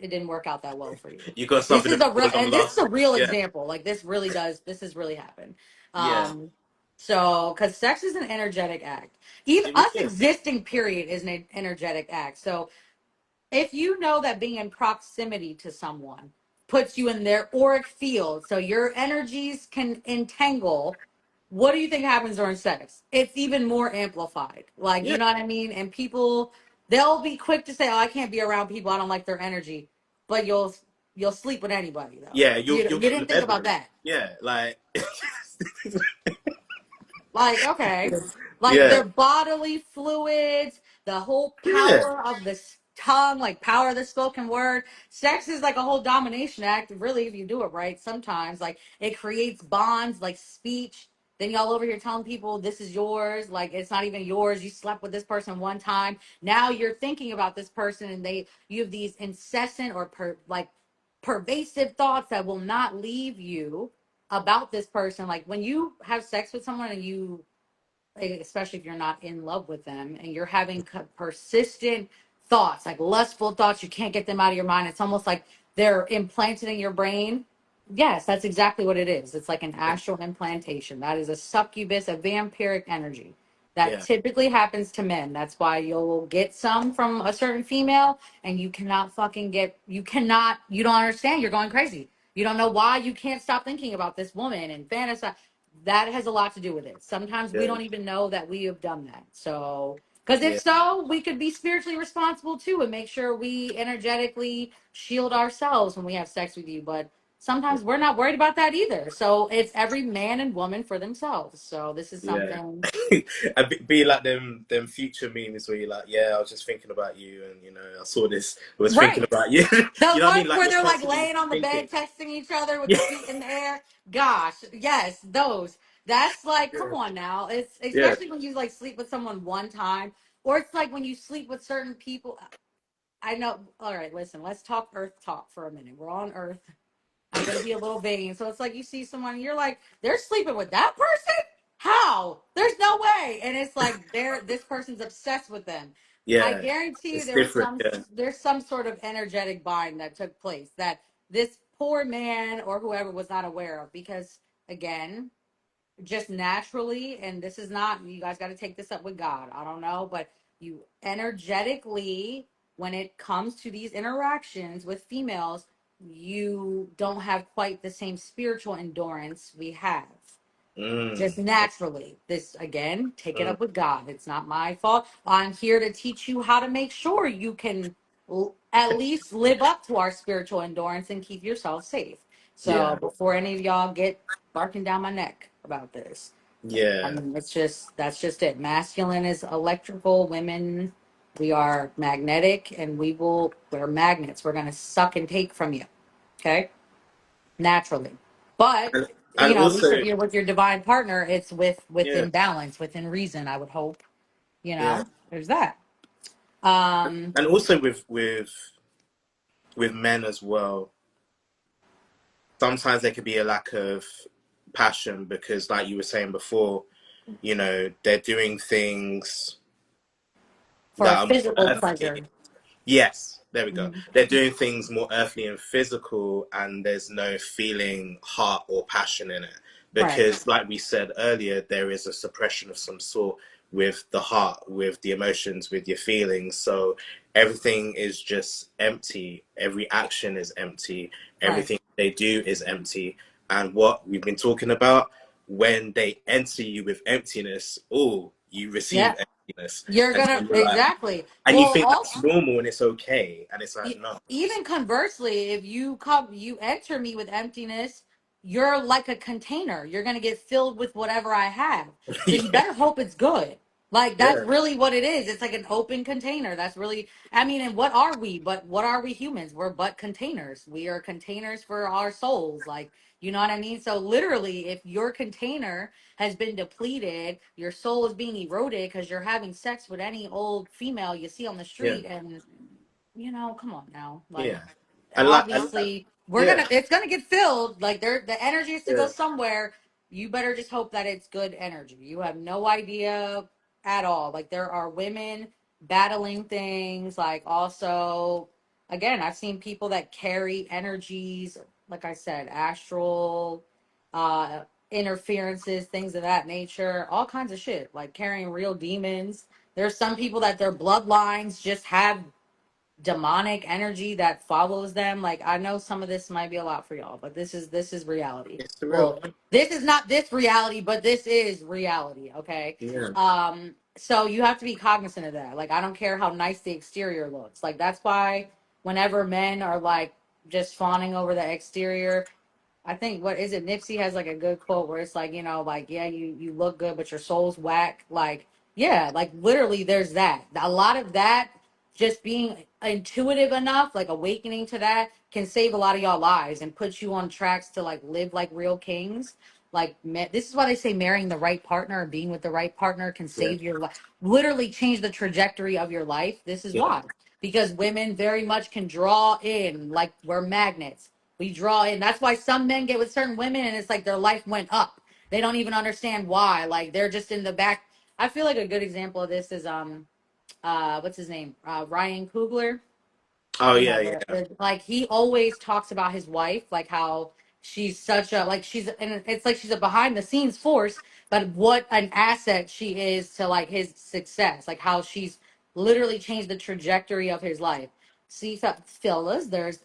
it didn't work out that well for you. You got This something is that a real, goes on and this is last. a real Yeah, example. Like this has really happened. yeah, Um, so, because sex is an energetic act, even it really us is. existing, period, is an energetic act. So, if you know that being in proximity to someone puts you in their auric field, so your energies can entangle, what do you think happens during sex? It's even more amplified. Like, Yeah, you know what I mean? And people, they'll be quick to say, "Oh, I can't be around people. I don't like their energy." But you'll sleep with anybody though. yeah, You you'll get in the didn't think bed with about them. that. Yeah, like, Like, okay. Like yeah, their bodily fluids, the whole yeah, power of the tongue, like power of the spoken word. Sex is like a whole domination act, really, if you do it right. Sometimes, like, it creates bonds, like speech. Then y'all over here telling people this is yours, like it's not even yours. You slept with this person one time. Now you're thinking about this person, and you have these incessant or pervasive thoughts that will not leave you about this person. Like when you have sex with someone and you, especially if you're not in love with them, and you're having persistent thoughts, like lustful thoughts, you can't get them out of your mind. It's almost like they're implanted in your brain. Yes, that's exactly what it is. It's like an astral implantation. That is a succubus, a vampiric energy that yeah, typically happens to men. That's why you'll get some from a certain female, and you cannot fucking get, you don't understand. You're going crazy. You don't know why you can't stop thinking about this woman and fantasize. That has a lot to do with it. Sometimes we yeah, don't even know that we have done that. So, because if yeah, so, we could be spiritually responsible too and make sure we energetically shield ourselves when we have sex with you. But sometimes we're not worried about that either. So, it's every man and woman for themselves. So, this is yeah. something, And be like them future memes where you're like, yeah, I was just thinking about you, and I saw this, I was thinking right? about you. The You know what I mean? ones Like where you're they're like constantly laying on the thinking. bed texting each other with Yeah, their feet in the air. Gosh, yes, those. That's like, come yeah, on now. It's yeah, especially when you like sleep with someone one time, or it's like when you sleep with certain people. I know. All right, listen, let's talk Earth talk for a minute. We're on Earth. I'm gonna be a little vain. So it's like you see someone, and you're like, they're sleeping with that person? How? There's no way. And it's like this person's obsessed with them. I yeah. guarantee you It's different. Yeah. there's some sort of energetic bind that took place that this poor man or whoever was not aware of. Because again, just naturally, and this is not, you guys got to take this up with God. I don't know, but you energetically, when it comes to these interactions with females, you don't have quite the same spiritual endurance we have Mm, just naturally. This again, take it mm, up with God. It's not my fault. I'm here to teach you how to make sure you can at least live up to our spiritual endurance and keep yourself safe. yeah, So before any of y'all get barking down my neck about this, I yeah. mean, that's just it. Masculine is electrical. Women, we are magnetic, and we're magnets. We're gonna suck and take from you. Okay, naturally. But And at least if also, you're with your divine partner, it's yeah, within balance, within reason, I would hope. yeah. There's that. Um, And also with men as well. Sometimes there could be a lack of passion because, like you were saying before, they're doing things for a that are more physical earthly. pleasure. Yes, there we go. Mhm. They're doing things more earthly and physical, and there's no feeling, heart, or passion in it. Right. Because, like we said earlier, there is a suppression of some sort with the heart, with the emotions, with your feelings. So everything is just empty. Every action is empty. Right. Everything they do is empty. And what we've been talking about, when they enter you with emptiness, oh, you receive Yeah. emptiness. You're And so gonna you're like, exactly. and you Well, think also that's normal and it's okay, and it's like no. even conversely, if you enter me with emptiness, you're like a container. You're gonna get filled with whatever I have. So you Yeah, better hope it's good. Like that's yeah, really what it is. It's like an open container. That's really, I mean, and what are we? But what are we humans? We're but containers. We are containers for our souls. Like You know what I mean? So literally, if your container has been depleted, your soul is being eroded because you're having sex with any old female you see on the Yeah. street, and come on now. Like, Yeah. And like, obviously, yeah. it's gonna get filled. Like, the energy is to go Yeah. somewhere. You better just hope that it's good energy. You have no idea at all. Like, there are women battling things. Like, also, again, I've seen people that carry energies, like I said, astral, uh, interferences, things of that nature, all kinds of shit, like carrying real demons. There's some people that their bloodlines just have demonic energy that follows them. Like, I know some of this might be a lot for y'all, but this is reality. It's the real Well, one. this is not this reality, but this is reality, okay? Yeah. So you have to be cognizant of that. Like, I don't care how nice the exterior looks. Like, that's why whenever men are like just fawning over the exterior, I think, what is it? Nipsey has like a good quote where it's like, like, yeah, you look good, but your soul's whack. Like, yeah, like literally there's that. A lot of that, just being intuitive enough, like awakening to that, can save a lot of y'all lives and put you on tracks to like live like real kings. Like, this is why they say marrying the right partner or being with the right partner can Yeah. save your life, literally change the trajectory of your life. This is Yeah. why. Because women very much can draw in, like we're magnets. We draw in. That's why some men get with certain women and it's like their life went up. They don't even understand why. Like, they're just in the back. I feel like a good example of this is what's his name? Ryan Coogler. Oh You know, yeah. Yeah. like, he always talks about his wife, like how she's such a, like, and it's like she's a behind the scenes force, but what an asset she is to like his success, like how she's literally changed the trajectory of his life. See, fellas, there's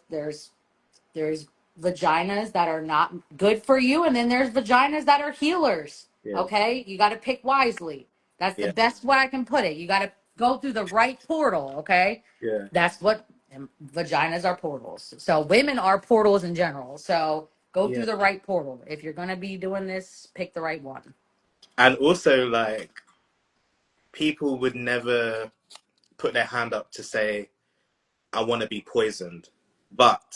vaginas that are not good for you, and then there's vaginas that are healers. Yeah. Okay, you got to pick wisely. That's the Yeah. best way I can put it. You got to go through the right portal. Okay, Yeah. that's what, vaginas are, portals. So women are portals in general. So go Yeah. through the right portal. If you're gonna be doing this, pick the right one. And also, like, people would never put their hand up to say, "I want to be poisoned," but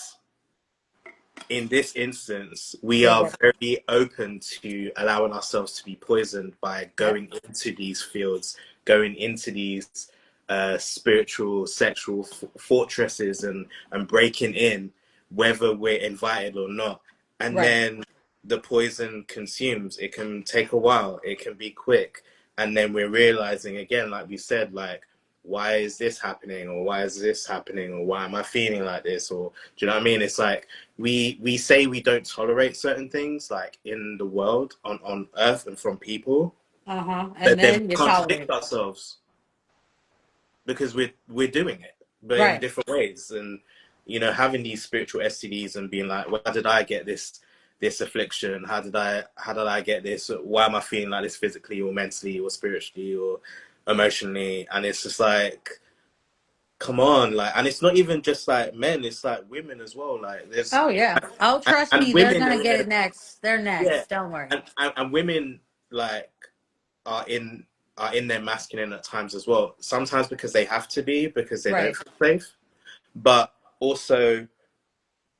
in this instance, we They are get, very open to allowing ourselves to be poisoned by yep, going into these fields, going into these spiritual, sexual fortresses, and breaking in, whether we're invited or not. And right. then the poison consumes. It can take a while. It can be quick, and then we're realizing again, like we said, like, why is this happening, or why is this happening, or why am I feeling like this, or do you know what I mean? It's like we say we don't tolerate certain things, like in the world, on earth, and from people, Uh-huh. And but then then we you contradict tolerate. ourselves because we're doing it, but in Right. different ways. And having these spiritual STDs and being like, why did I get this affliction? How did I get this? Why am I feeling like this physically or mentally or spiritually or emotionally? And it's just like, come on, like, and it's not even just like men, it's like women as well. Like, there's Oh yeah. Oh, trust and me, they're women, gonna get it next. They're yeah, next. Don't worry. and women, like, are in their masculine at times as well. Sometimes because they have to be, because they don't Right. feel safe, but also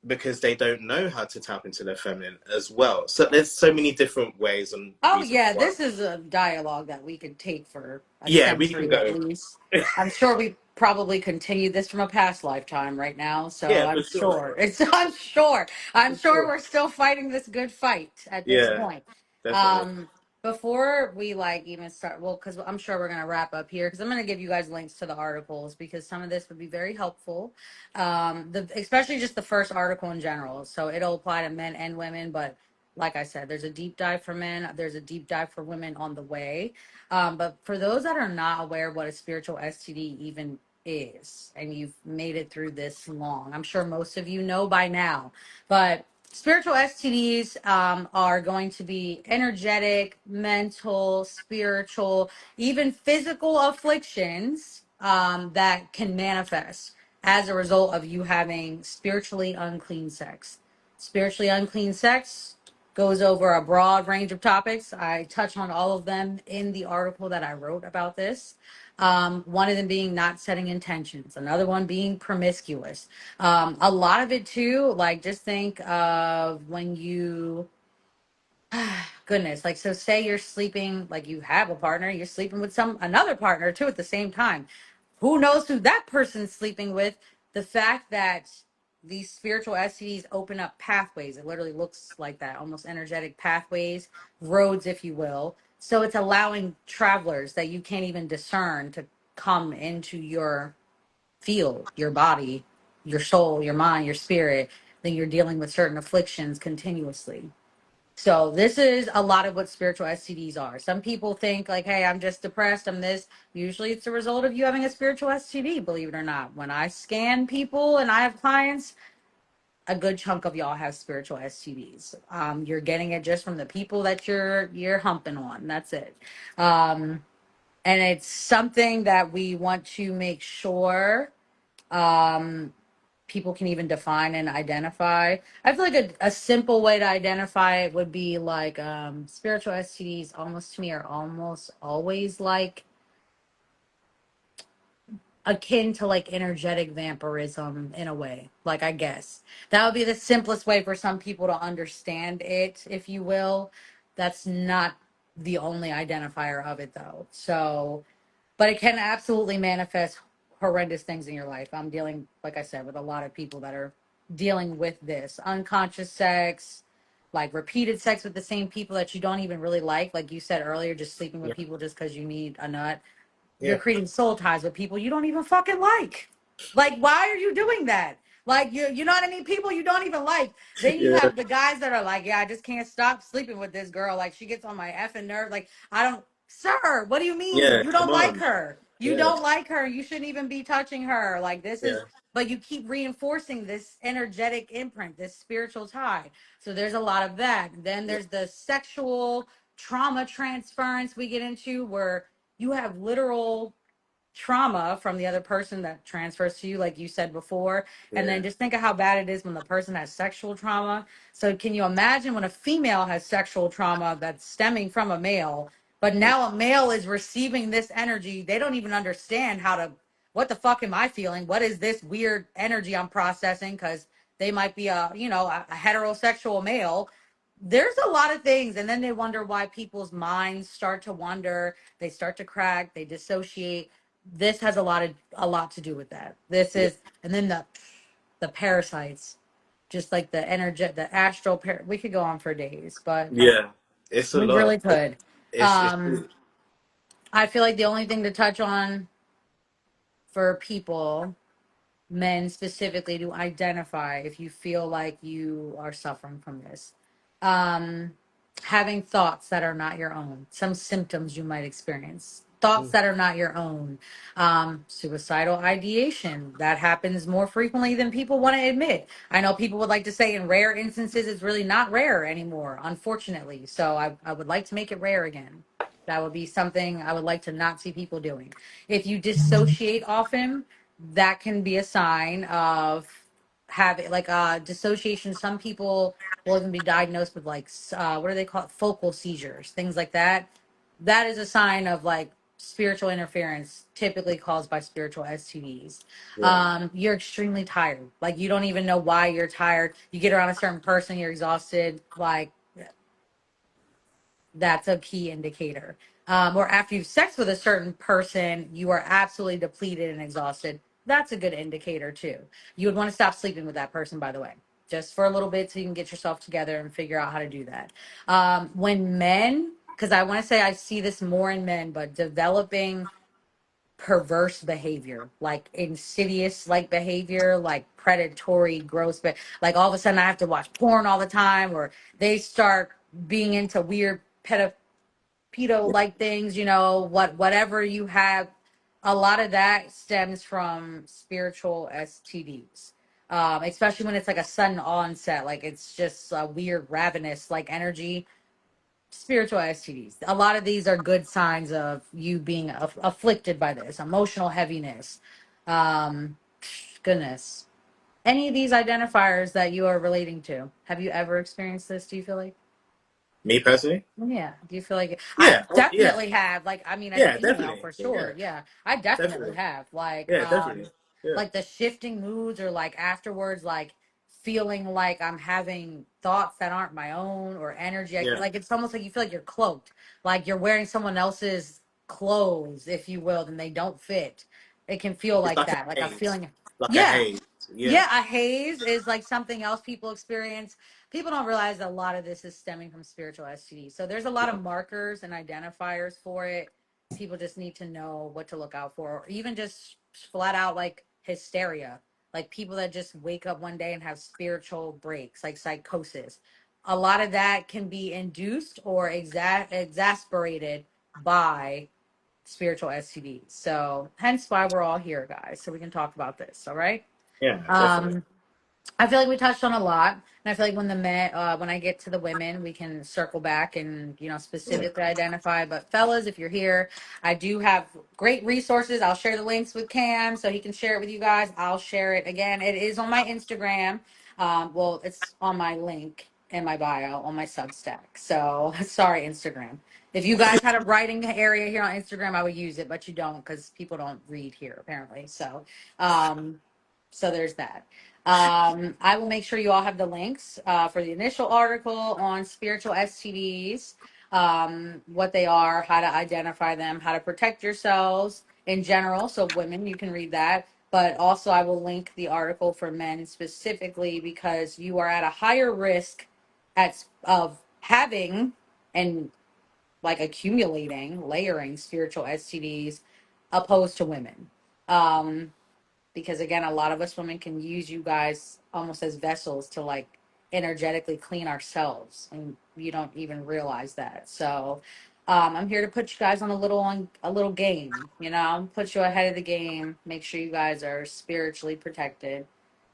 because they don't know how to tap into their feminine as well. So there's so many different ways and Oh reasons yeah, why. this is a dialogue that we could take for a Yeah, we can century at go. least. I'm sure we probably continue this from a past lifetime right now, so Yeah, I'm for sure. sure. I'm sure For sure. we're still fighting this good fight at this Yeah, point. definitely. Um Before we like even start, well, because I'm sure we're gonna wrap up here, because I'm gonna give you guys links to the articles because some of this would be very helpful. Especially just the first article in general. So it'll apply to men and women, but like I said, there's a deep dive for men, there's a deep dive for women on the way. But for those that are not aware what a spiritual STD even is, and you've made it through this long, I'm sure most of you know by now, but spiritual STDs are going to be energetic, mental, spiritual, even physical afflictions that can manifest as a result of you having spiritually unclean sex. Spiritually unclean sex goes over a broad range of topics. I touch on all of them in the article that I wrote about this. One of them being not setting intentions, another one being promiscuous. A lot of it too, like just think of when you, goodness, like so say you're sleeping, like you have a partner, you're sleeping with another partner too at the same time. Who knows who that person's sleeping with? The fact that these spiritual STDs open up pathways, it literally looks like that, almost energetic pathways, roads, if you will. So it's allowing travelers that you can't even discern to come into your field, your body, your soul, your mind, your spirit. Then you're dealing with certain afflictions continuously. So this is a lot of what spiritual STDs are. Some people think like, hey, I'm just depressed, I'm this. Usually it's a result of you having a spiritual STD, believe it or not. When I scan people and I have clients, a good chunk of y'all have spiritual STDs. You're getting it just from the people that you're humping on. That's it. And it's something that we want to make sure people can even define and identify. I feel like a simple way to identify it would be like spiritual STDs almost to me are almost always like akin to like energetic vampirism in a way. Like I guess that would be the simplest way for some people to understand it, if you will. That's not the only identifier of it though. So but it can absolutely manifest horrendous things in your life. I'm dealing, like I said, with a lot of people that are dealing with this unconscious sex, like repeated sex with the same people that you don't even really like you said earlier, just sleeping with Yeah. people just because you need a nut. You're Yeah. creating soul ties with people you don't even fucking like. Like, why are you doing that? Like, you know what I mean? People you don't even like. Then you Yeah. have the guys that are like, yeah, I just can't stop sleeping with this girl. Like, she gets on my effing nerve. Like, I don't, sir, what do you mean? Yeah. You Come don't like on. her. You Yeah. don't like her. You shouldn't even be touching her. Like, this is, Yeah. but you keep reinforcing this energetic imprint, this spiritual tie. So there's a lot of that. Then Yeah. there's the sexual trauma transference we get into where you have literal trauma from the other person that transfers to you, like you said before. And Yeah. then just think of how bad it is when the person has sexual trauma. So can you imagine when a female has sexual trauma that's stemming from a male, but now a male is receiving this energy? They don't even understand how to, what the fuck am I feeling? What is this weird energy I'm processing? Because they might be a heterosexual male. There's a lot of things. And then they wonder why people's minds start to wander. They start to crack. They dissociate. This has a lot to do with that. This Yeah. is, and then the parasites, just like the energy, the we could go on for days, but Yeah. It's a we lot. really could. It's um I feel like the only thing to touch on for people, men specifically, to identify if you feel like you are suffering from this, um having thoughts that are not your own, some symptoms you might experience, thoughts that are not your own, suicidal ideation that happens more frequently than people want to admit. I know people would like to say in rare instances it's really not rare anymore, unfortunately. So I would like to make it rare again. That would be something I would like to not see people doing. If you dissociate often, that can be a sign of having like dissociation. Some people will even be diagnosed with like what do they call it, focal seizures, things like that. That is a sign of like spiritual interference, typically caused by spiritual STDs. yeah. You're extremely tired, like you don't even know why you're tired. You get around a certain person, you're exhausted, like that's a key indicator. Or after you've sex with a certain person, you are absolutely depleted and exhausted. That's a good indicator too. You would want to stop sleeping with that person, by the way, just for a little bit so you can get yourself together and figure out how to do that. When men, because I want to say I see this more in men, but developing perverse behavior, like insidious like behavior, like predatory, gross, but like all of a sudden I have to watch porn all the time, or they start being into weird pedo like things, whatever you have. A lot of that stems from spiritual STDs. Especially when it's like a sudden onset, like it's just a weird ravenous like energy. Spiritual STDs. A lot of these are good signs of you being afflicted by this emotional heaviness. Um, Goodness. Any of these identifiers that you are relating to, have you ever experienced this? Do you feel like? Me personally? Yeah. Do you feel like I Yeah, yeah, definitely have, like, I mean, as a yeah, female definitely. for Yeah, sure. Yeah. I definitely definitely. have. Yeah, definitely. Yeah, Like the shifting moods or like afterwards, like feeling like I'm having thoughts that aren't my own or energy. yeah. Like it's almost like you feel like you're cloaked, like you're wearing someone else's clothes, if you will, and they don't fit. It can feel It's like like a that, like a haze, feeling. like a Yeah. haze. Yeah, Yeah. A haze is like something else people experience. People don't realize that a lot of this is stemming from spiritual STDs. So there's a lot yeah. of markers and identifiers for it. People just need to know what to look out for, or even just flat out like hysteria, like people that just wake up one day and have spiritual breaks, like psychosis. A lot of that can be induced or exasperated by spiritual STDs. So hence why we're all here, guys, so we can talk about this. All right. Yeah, definitely. Um, I feel like we touched on a lot, and I feel like when the men, when I get to the women, we can circle back and Yeah. specifically identify. But fellas, if you're here, I do have great resources. I'll share the links with Cam so he can share it with you guys. I'll share it again. It is on my Instagram. Well, it's on my link in my bio on my Substack. So sorry, Instagram. If you guys had a writing area here on Instagram, I would use it, but you don't because people don't read here apparently. Um, so there's that. I will make sure you all have the links for the initial article on spiritual STDs, what they are, how to identify them, how to protect yourselves in general. So, women, you can read that. But also, I will link the article for men specifically because you are at a higher risk of having and like accumulating, layering spiritual STDs opposed to women. Um, because again, a lot of us women can use you guys almost as vessels to like energetically clean ourselves, and you don't even realize that. So I'm here to put you guys on a little game, put you ahead of the game, make sure you guys are spiritually protected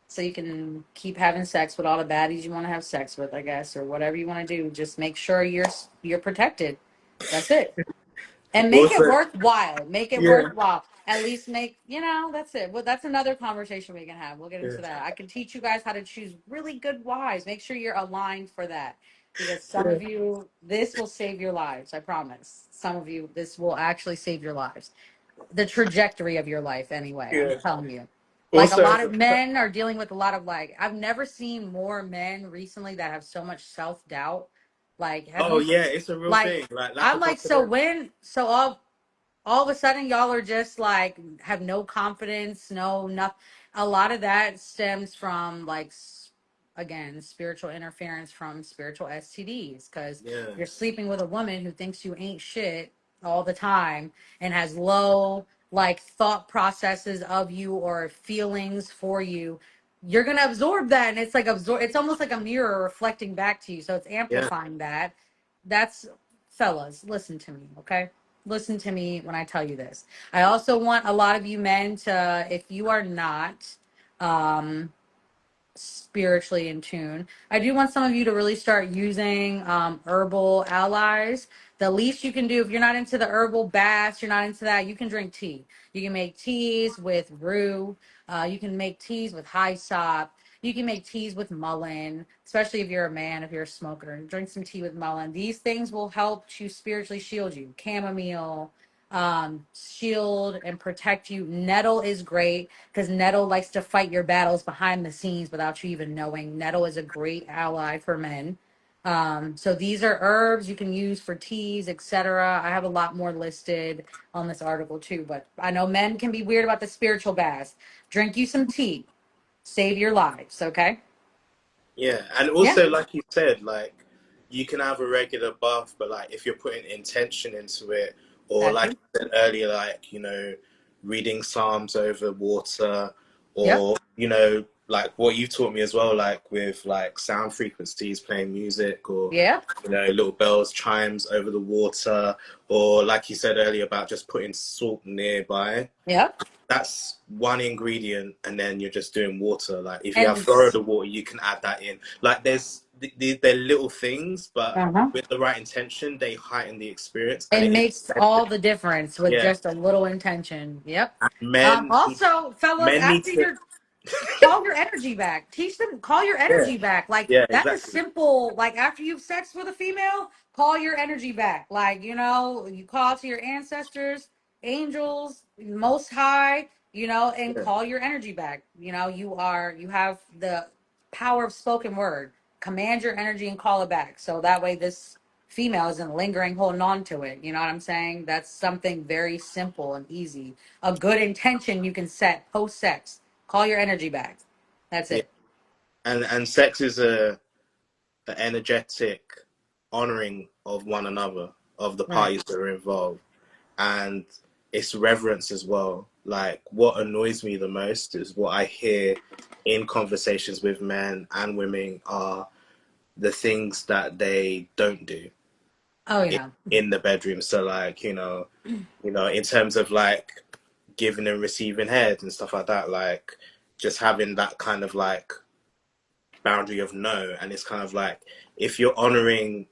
so you can keep having sex with all the baddies you want to have sex with, I guess, or whatever you want to do. Just make sure you're protected. That's it. And make it Also, worthwhile. Make it yeah, worthwhile. At least that's it. Well, that's another conversation we can have. We'll get yeah, into that. I can teach you guys how to choose really good wives. Make sure you're aligned for that. Because some yeah, of you, this will save your lives. I promise. Some of you, this will actually save your lives. The trajectory of your life, anyway. I'm yeah. telling you. Like a Also, lot of men are dealing with a lot of like, I've never seen more men recently that have so much self doubt. Like, have oh you, yeah, it's a real like, thing. Like lack I'm of like, so confidence. when, so all of a sudden y'all are just like have no confidence, no nothing. A lot of that stems from like again spiritual interference from spiritual STDs because Yeah, you're sleeping with a woman who thinks you ain't shit all the time and has low like thought processes of you or feelings for you. You're gonna absorb that, and it's like it's almost like a mirror reflecting back to you, so it's yeah, amplifying that. That's Fellas, listen to me, okay? Listen to me when I tell you this. I also want a lot of you men to, if you are not um, spiritually in tune, I do want some of you to really start using herbal allies. The least you can do, if you're not into the herbal baths, you're not into that, you can drink tea. You can make teas with rue. You can make teas with high sop. You can make teas with mullein, especially if you're a man, if you're a smoker. Drink some tea with mullein. These things will help to spiritually shield you. Chamomile, shield and protect you. Nettle is great because nettle likes to fight your battles behind the scenes without you even knowing. Nettle is a great ally for men. So these are herbs you can use for teas, etc. I have a lot more listed on this article too, but I know men can be weird about the spiritual baths. Drink you some tea, save your lives. Okay. yeah. And Yeah. also, like you said, like you can have a regular bath, but like if you're putting intention into it, or That like too. I said earlier, like reading psalms over water, Yep. or like what you taught me as well, like with like sound frequencies, playing music, or Yep. little bells, chimes over the water, or like you said earlier about just putting salt nearby. Yep. That's one ingredient, and then you're just doing water. Like if you have And Florida water, you can add that in. Like they're little things, but uh-huh. with the right intention, they heighten the experience, and It it is makes all the difference with yeah. just a little intention. Yep. Men Also, fellas, men need after to you're Call your energy back. Teach them, call your Yeah, energy back. Like, yeah, that's a exactly. simple, like, after you've sex with a female, call your energy back. Like, you call to your ancestors, angels, most high, and Yeah, call your energy back. You have the power of spoken word. Command your energy and call it back. So that way this female isn't lingering, holding on to it. You know what I'm saying? That's something very simple and easy. A good intention you can set post sex. Call your energy back. That's yeah. it. And sex is a energetic honoring of one another, of the Right. parties that are involved, and it's reverence as well. Like, what annoys me the most is what I hear in conversations with men and women are the things that they don't do Oh in, yeah. in the bedroom. So, like, in terms of like giving and receiving head and stuff like that, like just having that kind of like boundary of no. And it's kind of like, if you're honoring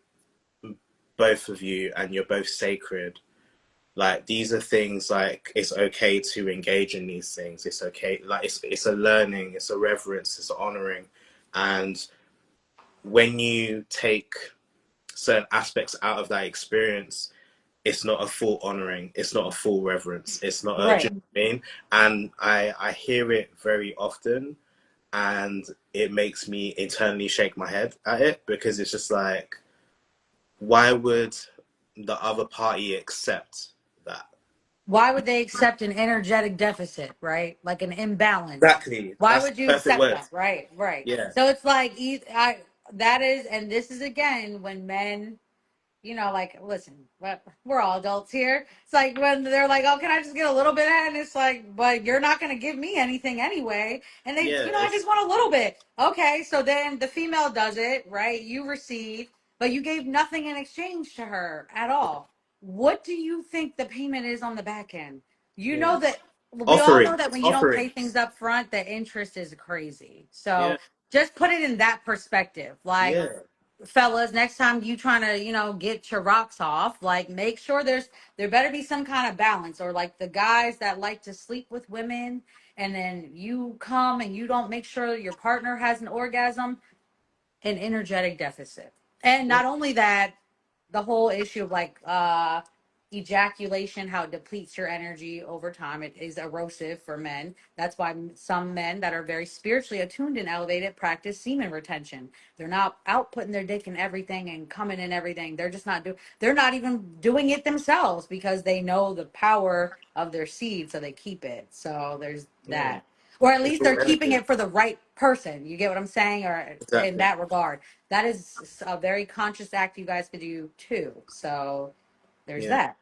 both of you and you're both sacred, like these are things, like it's okay to engage in these things. It's okay, like it's a learning, it's a reverence, it's an honoring. And when you take certain aspects out of that experience, it's not a full honoring, it's not a full reverence, it's not a, do you Right. know what I mean? And I hear it very often, and it makes me internally shake my head at it, because it's just like, why would the other party accept that? Why would they accept an energetic deficit, right? Like an imbalance. Exactly, Why that's would the you perfect accept word. that? Right, right. Yeah, So it's like that is, and this is again when men, like, listen, we're all adults here. It's like when they're like, oh, can I just get a little bit of it? And it's like, but you're not going to give me anything anyway. And they, yeah, I it's just want a little bit. Okay. So then the female does it, right? You receive, but you gave nothing in exchange to her at all. What do you think the payment is on the back end? You yeah. know that we all know Offering, that when you don't pay things offerings. up front, the interest is crazy. So Yeah, just put it in that perspective. Like, yeah, fellas, next time you trying to get your rocks off, like, make sure there better be some kind of balance. Or like the guys that like to sleep with women, and then you come and you don't make sure your partner has an orgasm, an energetic deficit. And yeah, not only that, the whole issue of like ejaculation, how it depletes your energy over time. It is erosive for men. That's why some men that are very spiritually attuned and elevated practice semen retention. They're not out putting their dick in everything and coming in everything. They're not even doing it themselves because they know the power of their seed, so they keep it. So there's yeah. that. Or at It's least all they're keeping energy. it for the right person. You get what I'm saying? Or in Exactly. that regard, that is a very conscious act you guys could do too. So there's Yeah, that.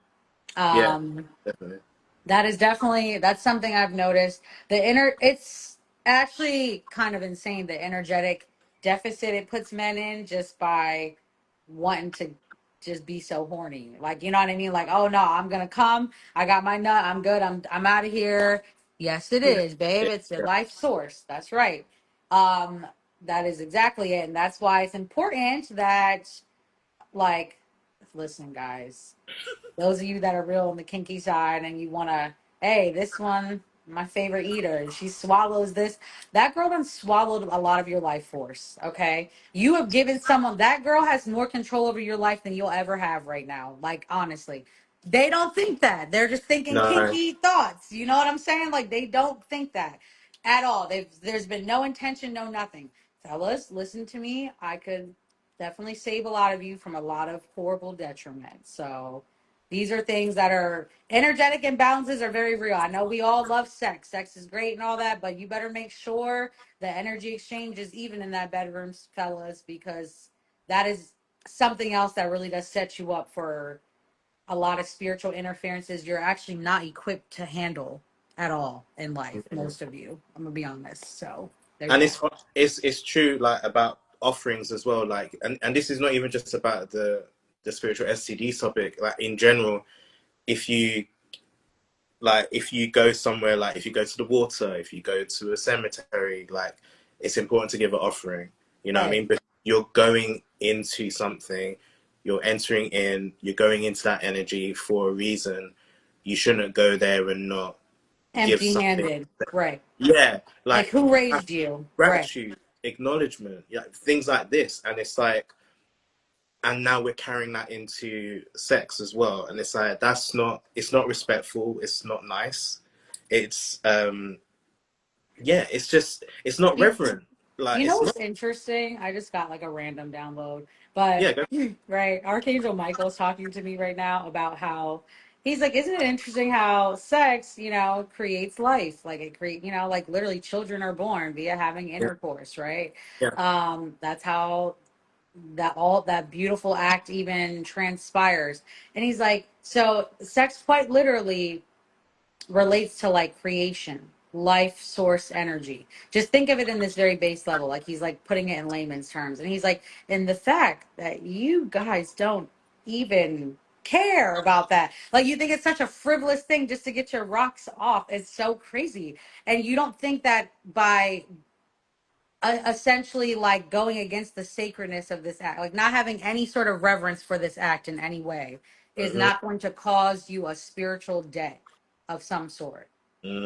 yeah, Um, definitely. that is definitely, that's something I've noticed. It's actually kind of insane, the energetic deficit it puts men in just by wanting to just be so horny. Like, you know what I mean? Like, oh no, I'm gonna come. I got my nut. I'm good. I'm out of here. Yes, it Yeah, is, babe. yeah, It's a yeah. life source. That's right. Um, that is exactly it, and that's why it's important that, like, listen, guys, those of you that are real on the kinky side and you want to, hey, this one, my favorite eater, she swallows this. That girl done swallowed a lot of your life force. Okay. You have given someone, that girl has more control over your life than you'll ever have right now. Like, honestly, they don't think that. They're just thinking No, kinky thoughts. You know what I'm saying? Like, they don't think that at all. There's been no intention, no nothing. Fellas, listen to me. I could definitely save a lot of you from a lot of horrible detriment. So, these are things that are energetic imbalances are very real. I know we all love sex. Sex is great and all that, but you better make sure the energy exchange is even in that bedroom, fellas, because that is something else that really does set you up for a lot of spiritual interferences you're actually not equipped to handle at all in life. Most of you, I'm gonna be honest. So there's and that. it's true, like about offerings as well. Like, and this is not even just about the spiritual STD topic. Like in general, if you if you go somewhere, like if you go to the water, if you go to a cemetery, like it's important to give an offering. You know what I Right. mean? But you're going into something, you're entering in, you're going into that energy for a reason. You shouldn't go there and not give something. Empty-handed, right? Yeah, Like, like who raised you, right? gratitude, acknowledgement, yeah, things like this. And it's like, and now we're carrying that into sex as well. And it's like, that's not, it's not respectful. It's not nice. It's, yeah, it's just, it's not You, reverent. Like, you know it's not, what's interesting? I just got like a random download, but yeah, go, right, Archangel Michael's talking to me right now about how he's like, isn't it interesting how sex, creates life? Like it create, like literally children are born via having yeah, intercourse, right? yeah, That's how that beautiful act even transpires. And he's like, so sex quite literally relates to like creation, life source energy. Just think of it in this very base level. Like he's like putting it in layman's terms. And he's like, and the fact that you guys don't even care about that. Like you think it's such a frivolous thing just to get your rocks off. It's so crazy. And you don't think that by essentially like going against the sacredness of this act, like not having any sort of reverence for this act in any way, is mm-hmm, not going to cause you a spiritual debt of some sort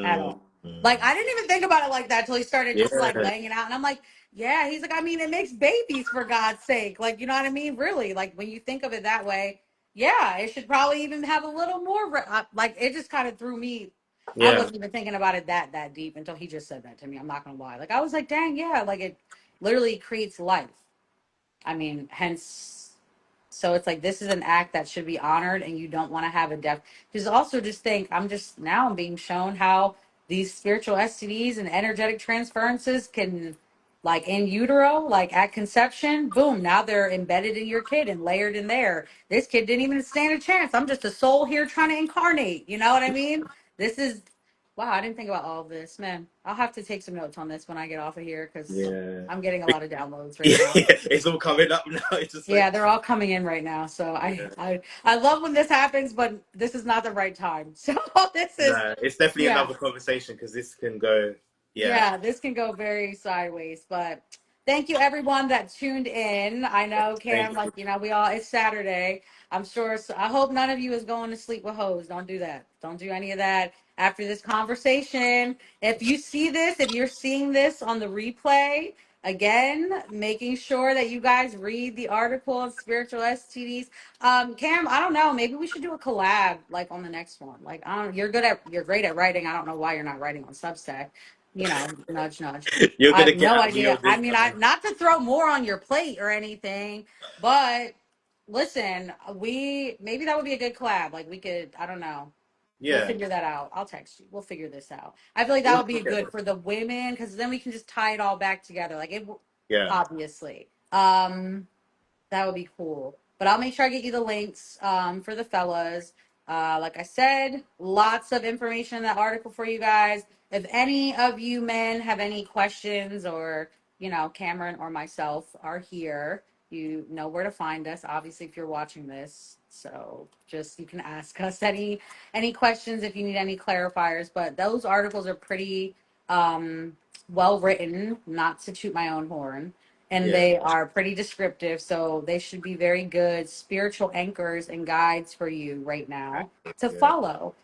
at all. Like mm-hmm, I didn't even think about it like that till he started just like yeah, laying it out, and I'm like, yeah. He's like, I mean, it makes babies for God's sake. Like, you know what I mean? Really, like when you think of it that way, yeah, it should probably even have a little more. Like it just kind of threw me. I yeah, wasn't even thinking about it that deep until he just said that to me. I'm not gonna lie. Like I was like, dang, yeah. Like it literally creates life. I mean, hence, so it's like this is an act that should be honored, and you don't want to have a death. Because also just think, I'm being shown how these spiritual STDs and energetic transferences can, like in utero, like at conception, boom, now they're embedded in your kid and layered in there. This kid didn't even stand a chance. I'm just a soul here trying to incarnate. You know what I mean? This is, wow, I didn't think about all of this, man. I'll have to take some notes on this when I get off of here because yeah. I'm getting a lot of downloads right Yeah, now. it's all coming up now. It's just like, Yeah, they're all coming in right now. So I, yeah. I, I love when this happens, but this is not the right time. So this is, No, it's definitely yeah. another conversation because this can go, yeah. Yeah, this can go very sideways, but thank you everyone that tuned in. I know Thank Cam, you. like, it's Saturday. I'm sure, so I hope none of you is going to sleep with hoes. Don't do that. Don't do any of that after this conversation. If you see this, if you're seeing this on the replay, again, making sure that you guys read the article of spiritual STDs. Cam, I don't know, maybe we should do a collab like on the next one. Like, I don't, you're great at writing. I don't know why you're not writing on Substack, nudge, nudge. You're I gonna have get no out me idea. on I this mean, I one. not to throw more on your plate or anything, but listen, we maybe that would be a good collab. Like we could, I don't know. We'll Yeah, figure that out. I'll text you. We'll figure this out. I feel like that we'll would be get good there. for the women because then we can just tie it all back together. Like Yeah, obviously. That would be cool. But I'll make sure I get you the links for the fellas. Like I said, lots of information in that article for you guys. If any of you men have any questions, or Cameron or myself are here, you know where to find us. Obviously, if you're watching this, so just you can ask us any questions if you need any clarifiers. But those articles are pretty well written. Not to toot my own horn, and yeah, they are pretty descriptive. So they should be very good spiritual anchors and guides for you right now to yeah. follow.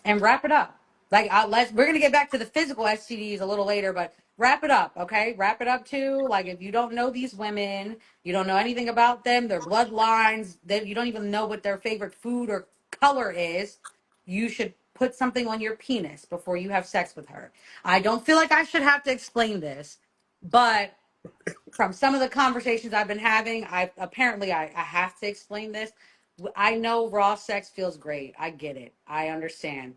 And wrap it up. Like we're gonna get back to the physical STDs a little later, but wrap it up, okay? Wrap it up too. Like if you don't know these women, you don't know anything about them, their bloodlines, you don't even know what their favorite food or color is. You should put something on your penis before you have sex with her. I don't feel like I should have to explain this, but from some of the conversations I've been having, I have to explain this. I know raw sex feels great. I get it. I understand.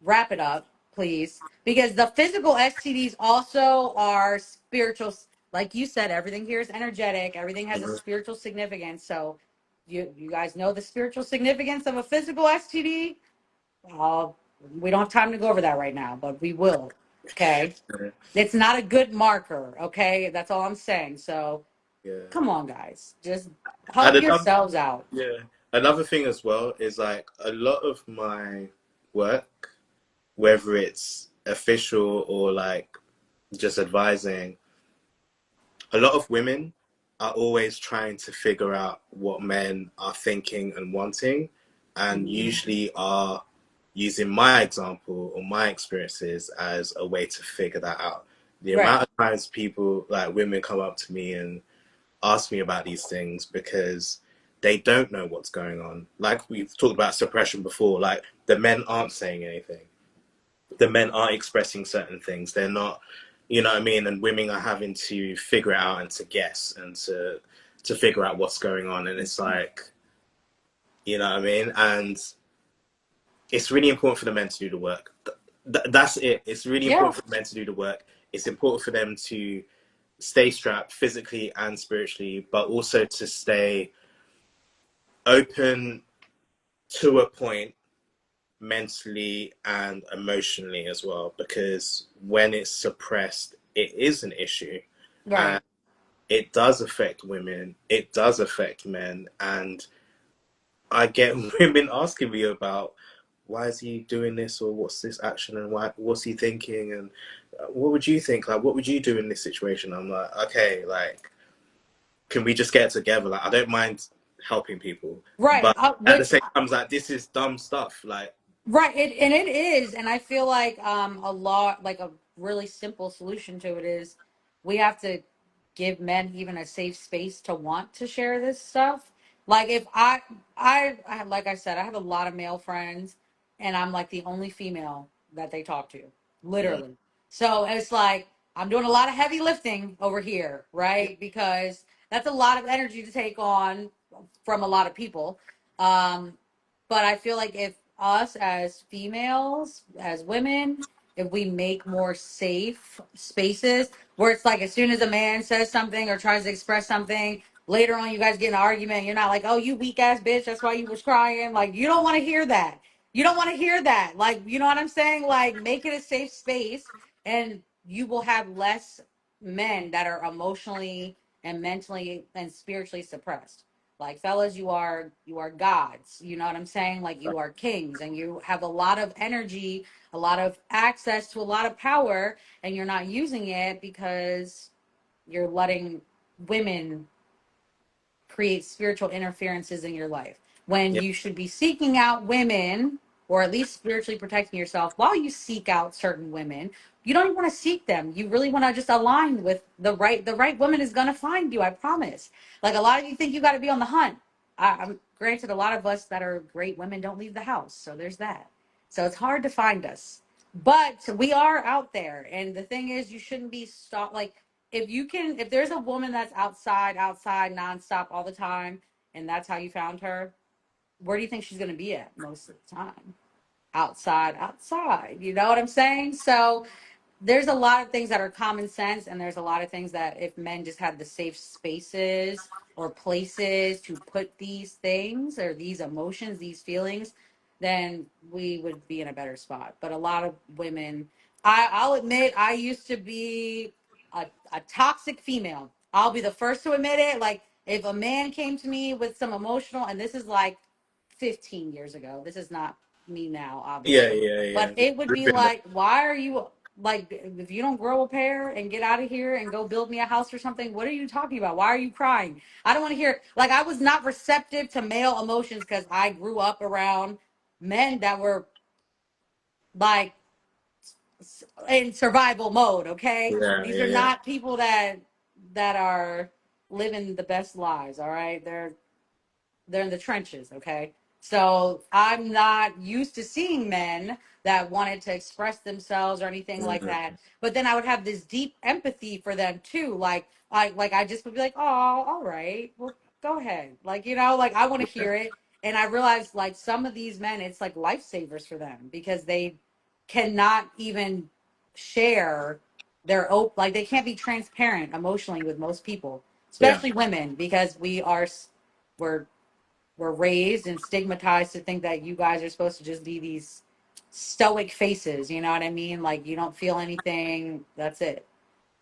Wrap it up, please, because the physical STDs also are spiritual. Like you said, everything here is energetic. Everything has a Mhm. spiritual significance. So, you guys know the spiritual significance of a physical STD. Uh, we don't have time to go over that right now, but we will. Okay. Yeah, It's not a good marker, okay? That's all I'm saying. So yeah. come on, guys. Just And help yourselves out. yeah, another thing as well is like a lot of my work, whether it's official or like just advising, a lot of women are always trying to figure out what men are thinking and wanting, and Mhm. usually are using my example or my experiences as a way to figure that out. The Right. amount of times people, like women, come up to me and ask me about these things because they don't know what's going on. Like we've talked about suppression before, like the men aren't saying anything. The men aren't expressing certain things. They're not, you know what I mean? And women are having to figure it out and to guess and to figure out what's going on. And it's like, you know what I mean? And it's really important for the men to do the work. That's it. It's really Yeah. important for the men to do the work. It's important for them to stay strapped physically and spiritually, but also to stay open to a point mentally and emotionally as well. Because when it's suppressed, it is an issue. And Right. it does affect women, it does affect men. And I get women asking me about why is he doing this or what's this action and what's he thinking and what would you think, like what would you do in this situation. I'm like, okay, like can we just get it together? Like I don't mind helping people, Right. but at the Which same time like this is dumb stuff, like Right, and it is, and I feel like a lot like a really simple solution to it is we have to give men even a safe space to want to share this stuff. Like if like I said, I have a lot of male friends, and I'm like the only female that they talk to, mm, literally. So it's like I'm doing a lot of heavy lifting over here, right? Because that's a lot of energy to take on from a lot of people. Um, but I feel like if us as females, as women, if we make more safe spaces where it's like as soon as a man says something or tries to express something, later on you guys get in an argument, you're not like, oh, you weak ass bitch, that's why you was crying. Like you don't want to hear that. You don't want to hear that. Like, you know what I'm saying? Like make it a safe space and you will have less men that are emotionally and mentally and spiritually suppressed. Like fellas, you are gods. You know what I'm saying? Like you are kings and you have a lot of energy, a lot of access to a lot of power, and you're not using it because you're letting women create spiritual interferences in your life when yeah, you should be seeking out women or at least spiritually protecting yourself while you seek out certain women. You don't even want to seek them. You really want to just align with the right woman is going to find you, I promise. Like a lot of you think you got to be on the hunt. I'm granted a lot of us that are great women don't leave the house, so there's that. So it's hard to find us, but we are out there. And the thing is, you shouldn't be stopped. Like if there's a woman that's outside nonstop all the time, and that's how you found her, where do you think she's going to be at most of the time? Outside. You know what I'm saying? So there's a lot of things that are common sense, and there's a lot of things that if men just had the safe spaces or places to put these things or these emotions, these feelings, then we would be in a better spot. But a lot of women, I'll admit, I used to be a toxic female. I'll be the first to admit it. Like if a man came to me with some emotional, and this is like 15 years ago, this is not me now, yeah, obviously, yeah, but yeah. it would be like, why are you like, if you don't grow a pair and get out of here and go build me a house or something, what are you talking about? Why are you crying? I don't want to hear. Like I was not receptive to male emotions because I grew up around men that were like in survival mode. Okay, Yeah, these yeah, are yeah. not people that are living the best lives. All right, they're in the trenches, okay? So I'm not used to seeing men that wanted to express themselves or anything like Mm, that. But then I would have this deep empathy for them too. Like I just would be like, oh, all right, well, go ahead. Like, like I want to yeah, hear it. And I realized like some of these men, it's like lifesavers for them because they cannot even share like they can't be transparent emotionally with most people, yeah, especially women, because we're we're raised and stigmatized to think that you guys are supposed to just be these stoic faces, you know what I mean? Like you don't feel anything, that's it.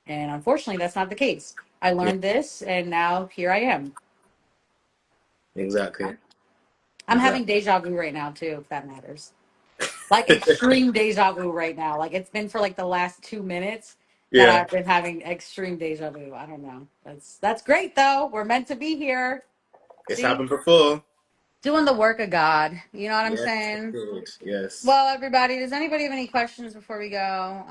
And unfortunately, that's not the case. I yeah, learned this and now here I am. exactly, I'm exactly. having deja vu right now too, if that matters. Like extreme deja vu right now. Like it's been for like the last 2 minutes that Yeah, I've been having extreme deja vu. I don't know. That's great though. We're meant to be here. it's See? happened before. doing the work of God. You know what I'm Yes, saying? indeed. Yes. Well, everybody, does anybody have any questions before we go?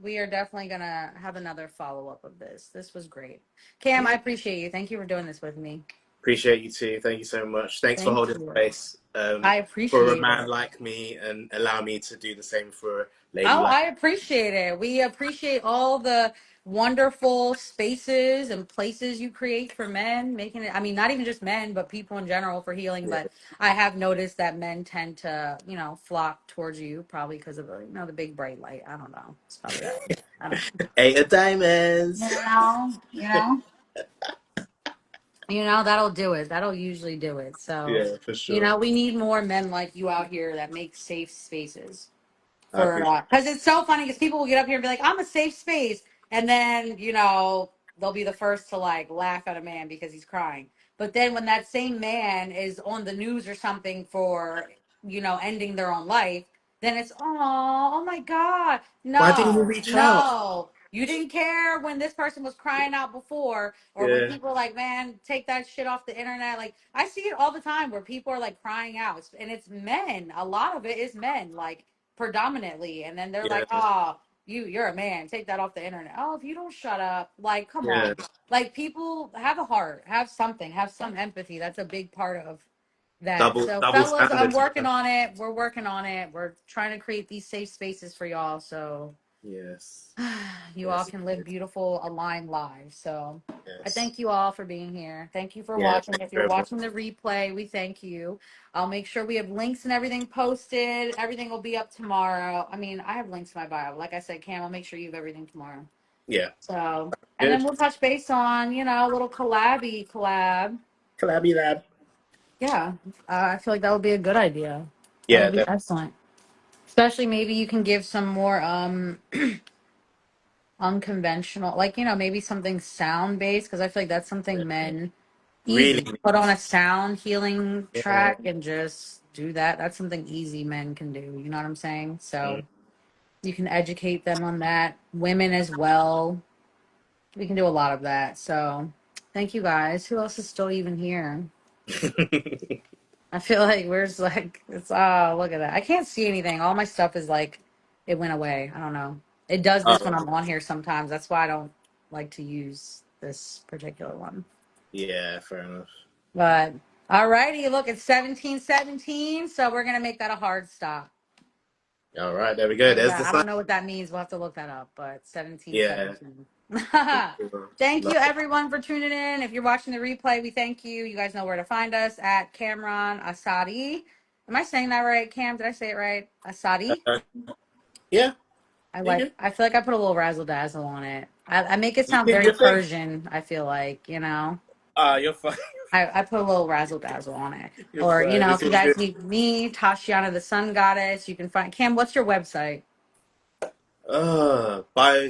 We are definitely gonna have another follow up of this. This was great. Cam, I Yeah. appreciate you. Thank you for doing this with me. Appreciate you too. Thank you so much. Thanks for Thank holding you. space I for a appreciate man it. like me and allow me to do the same for a lady Oh, like I appreciate it. We appreciate all the wonderful spaces and places you create for men, making it, I mean, not even just men, but people in general for healing. you. But I have noticed that men tend to, flock towards you probably because of, the big bright light. I don't know. It's probably that. I don't know. Eight of diamonds. You know, you know, that'll do it. That'll usually do it. So, Yeah, for sure. we need more men like you out here that make safe spaces. I For appreciate because it's so funny because people will get up here and be like, I'm a safe space, and then they'll be the first to like laugh at a man because he's crying. But then when that same man is on the news or something for ending their own life, then it's oh my god, Why didn't you no, reach out? no, you didn't care when this person was crying out before, or when Yeah, people are like, man, take that shit off the internet. Like I see it all the time where people are like crying out, and it's men. A lot of it is men, like predominantly, and then they're yeah, like, oh, you're a man, take that off the internet. Oh, if you don't shut up, like, come on. yeah. Like, people have a heart, have something, have some empathy. That's a big part of that. Double So double fellas, I'm standards, working man. on it. We're working on it. We're trying to create these safe spaces for y'all, so Yes, you all yes, can live beautiful aligned lives. So I yes. thank you all for being here. Thank you for Yeah, watching. If you're very much. watching the replay, we thank you. I'll make sure we have links and everything posted. Everything will be up tomorrow. I mean, I have links in my bio. Like I said, Cam, I'll make sure you have everything tomorrow. Yeah, So, and then good. we'll touch base on, a little collab. Collabby lab. Yeah, I feel like that would be a good idea. That Yeah, would be excellent. Especially maybe you can give some more unconventional, like maybe something sound based, because I feel like that's something men really. easy put on a sound healing Yeah. track and just do that. That's something easy men can do. You know what I'm saying? Mm. So you can educate them on that. Women as well. We can do a lot of that. So thank you guys. Who else is still even here? I feel like where's like it's look at that. I can't see anything. All my stuff is like it went away. I don't know. It does this when Oh, I'm on here sometimes. That's why I don't like to use this particular one. yeah, fair enough. But alrighty, look, it's 17:17, so we're gonna make that a hard stop. All right, there we go. What is There's the that? I sign. don't know what that means. We'll have to look that up. But seventeen Yeah, seventeen. for sure. Thank Love you it. everyone for tuning in. If you're watching the replay, we thank you. You guys know where to find us at Cameron Asadi. Am I saying that right, Cam? Did I say it right? Asadi? Uh, yeah, you do. I feel like I put a little razzle dazzle on it. I make it You sound did very your thing. Persian, I feel like, You're fine. I put a little razzle dazzle on it. You're Or, fine. It's if you all guys good. need me, Tashiana the Sun Goddess, you can find Cam, what's your website? Bio,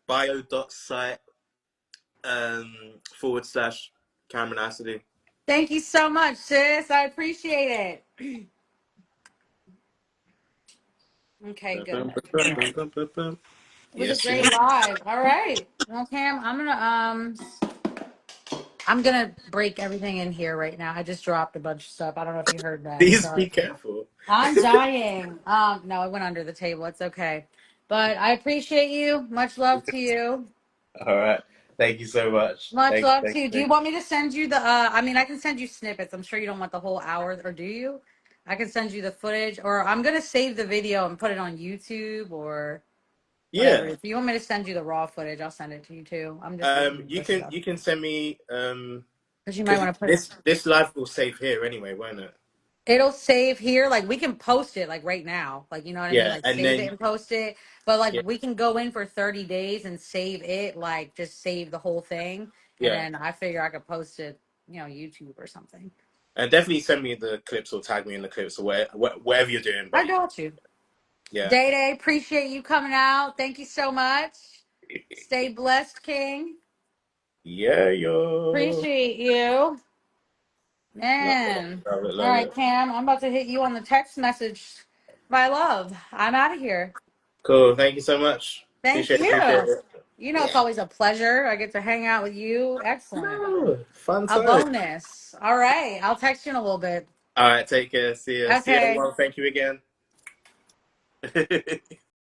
bio dot site // Cameron Acid. Thank you so much, sis. I appreciate it. Okay, good. It was a Yes, great yes. live. All right. Well, Cam, I'm gonna break everything in here right now. I just dropped a bunch of stuff. I don't know if you heard that. Please Sorry. be careful. I'm dying. No, it went under the table. It's okay. But I appreciate you. Much love to you. All right. Thank you so much. Much love Thank to you. Do you. you want me to send you the I mean I can send you snippets. I'm sure you don't want the whole hour, or do you? I can send you the footage, or I'm gonna save the video and put it on YouTube or whatever. Yeah. If you want me to send you the raw footage, I'll send it to you too. I'm just looking at this stuff. You can send me Because you might because want to put this live will save here anyway, won't it? it'll save here. Like we can post it like right now. Like you know what I mean? Yeah, Like and save it then and post it. But like yeah, we can go in for 30 days and save it, like just save the whole thing. And yeah, then I figure I could post it, YouTube or something. and definitely send me the clips or tag me in the clips or whatever you're doing. I But got you. yeah, Day Day, appreciate you coming out. Thank you so much. Stay blessed, King. yeah, yo, Appreciate you. love Man. All love right, it. Cam, I'm about to hit you on the text message. My love. I'm out of here. Cool. Thank you so much. Thank Appreciate you. it. It's always a pleasure. I get to hang out with you. Excellent. No. Fun A time. bonus. All right. I'll text you in a little bit. All right, take care. See you. See you, Okay. everyone. Thank you again.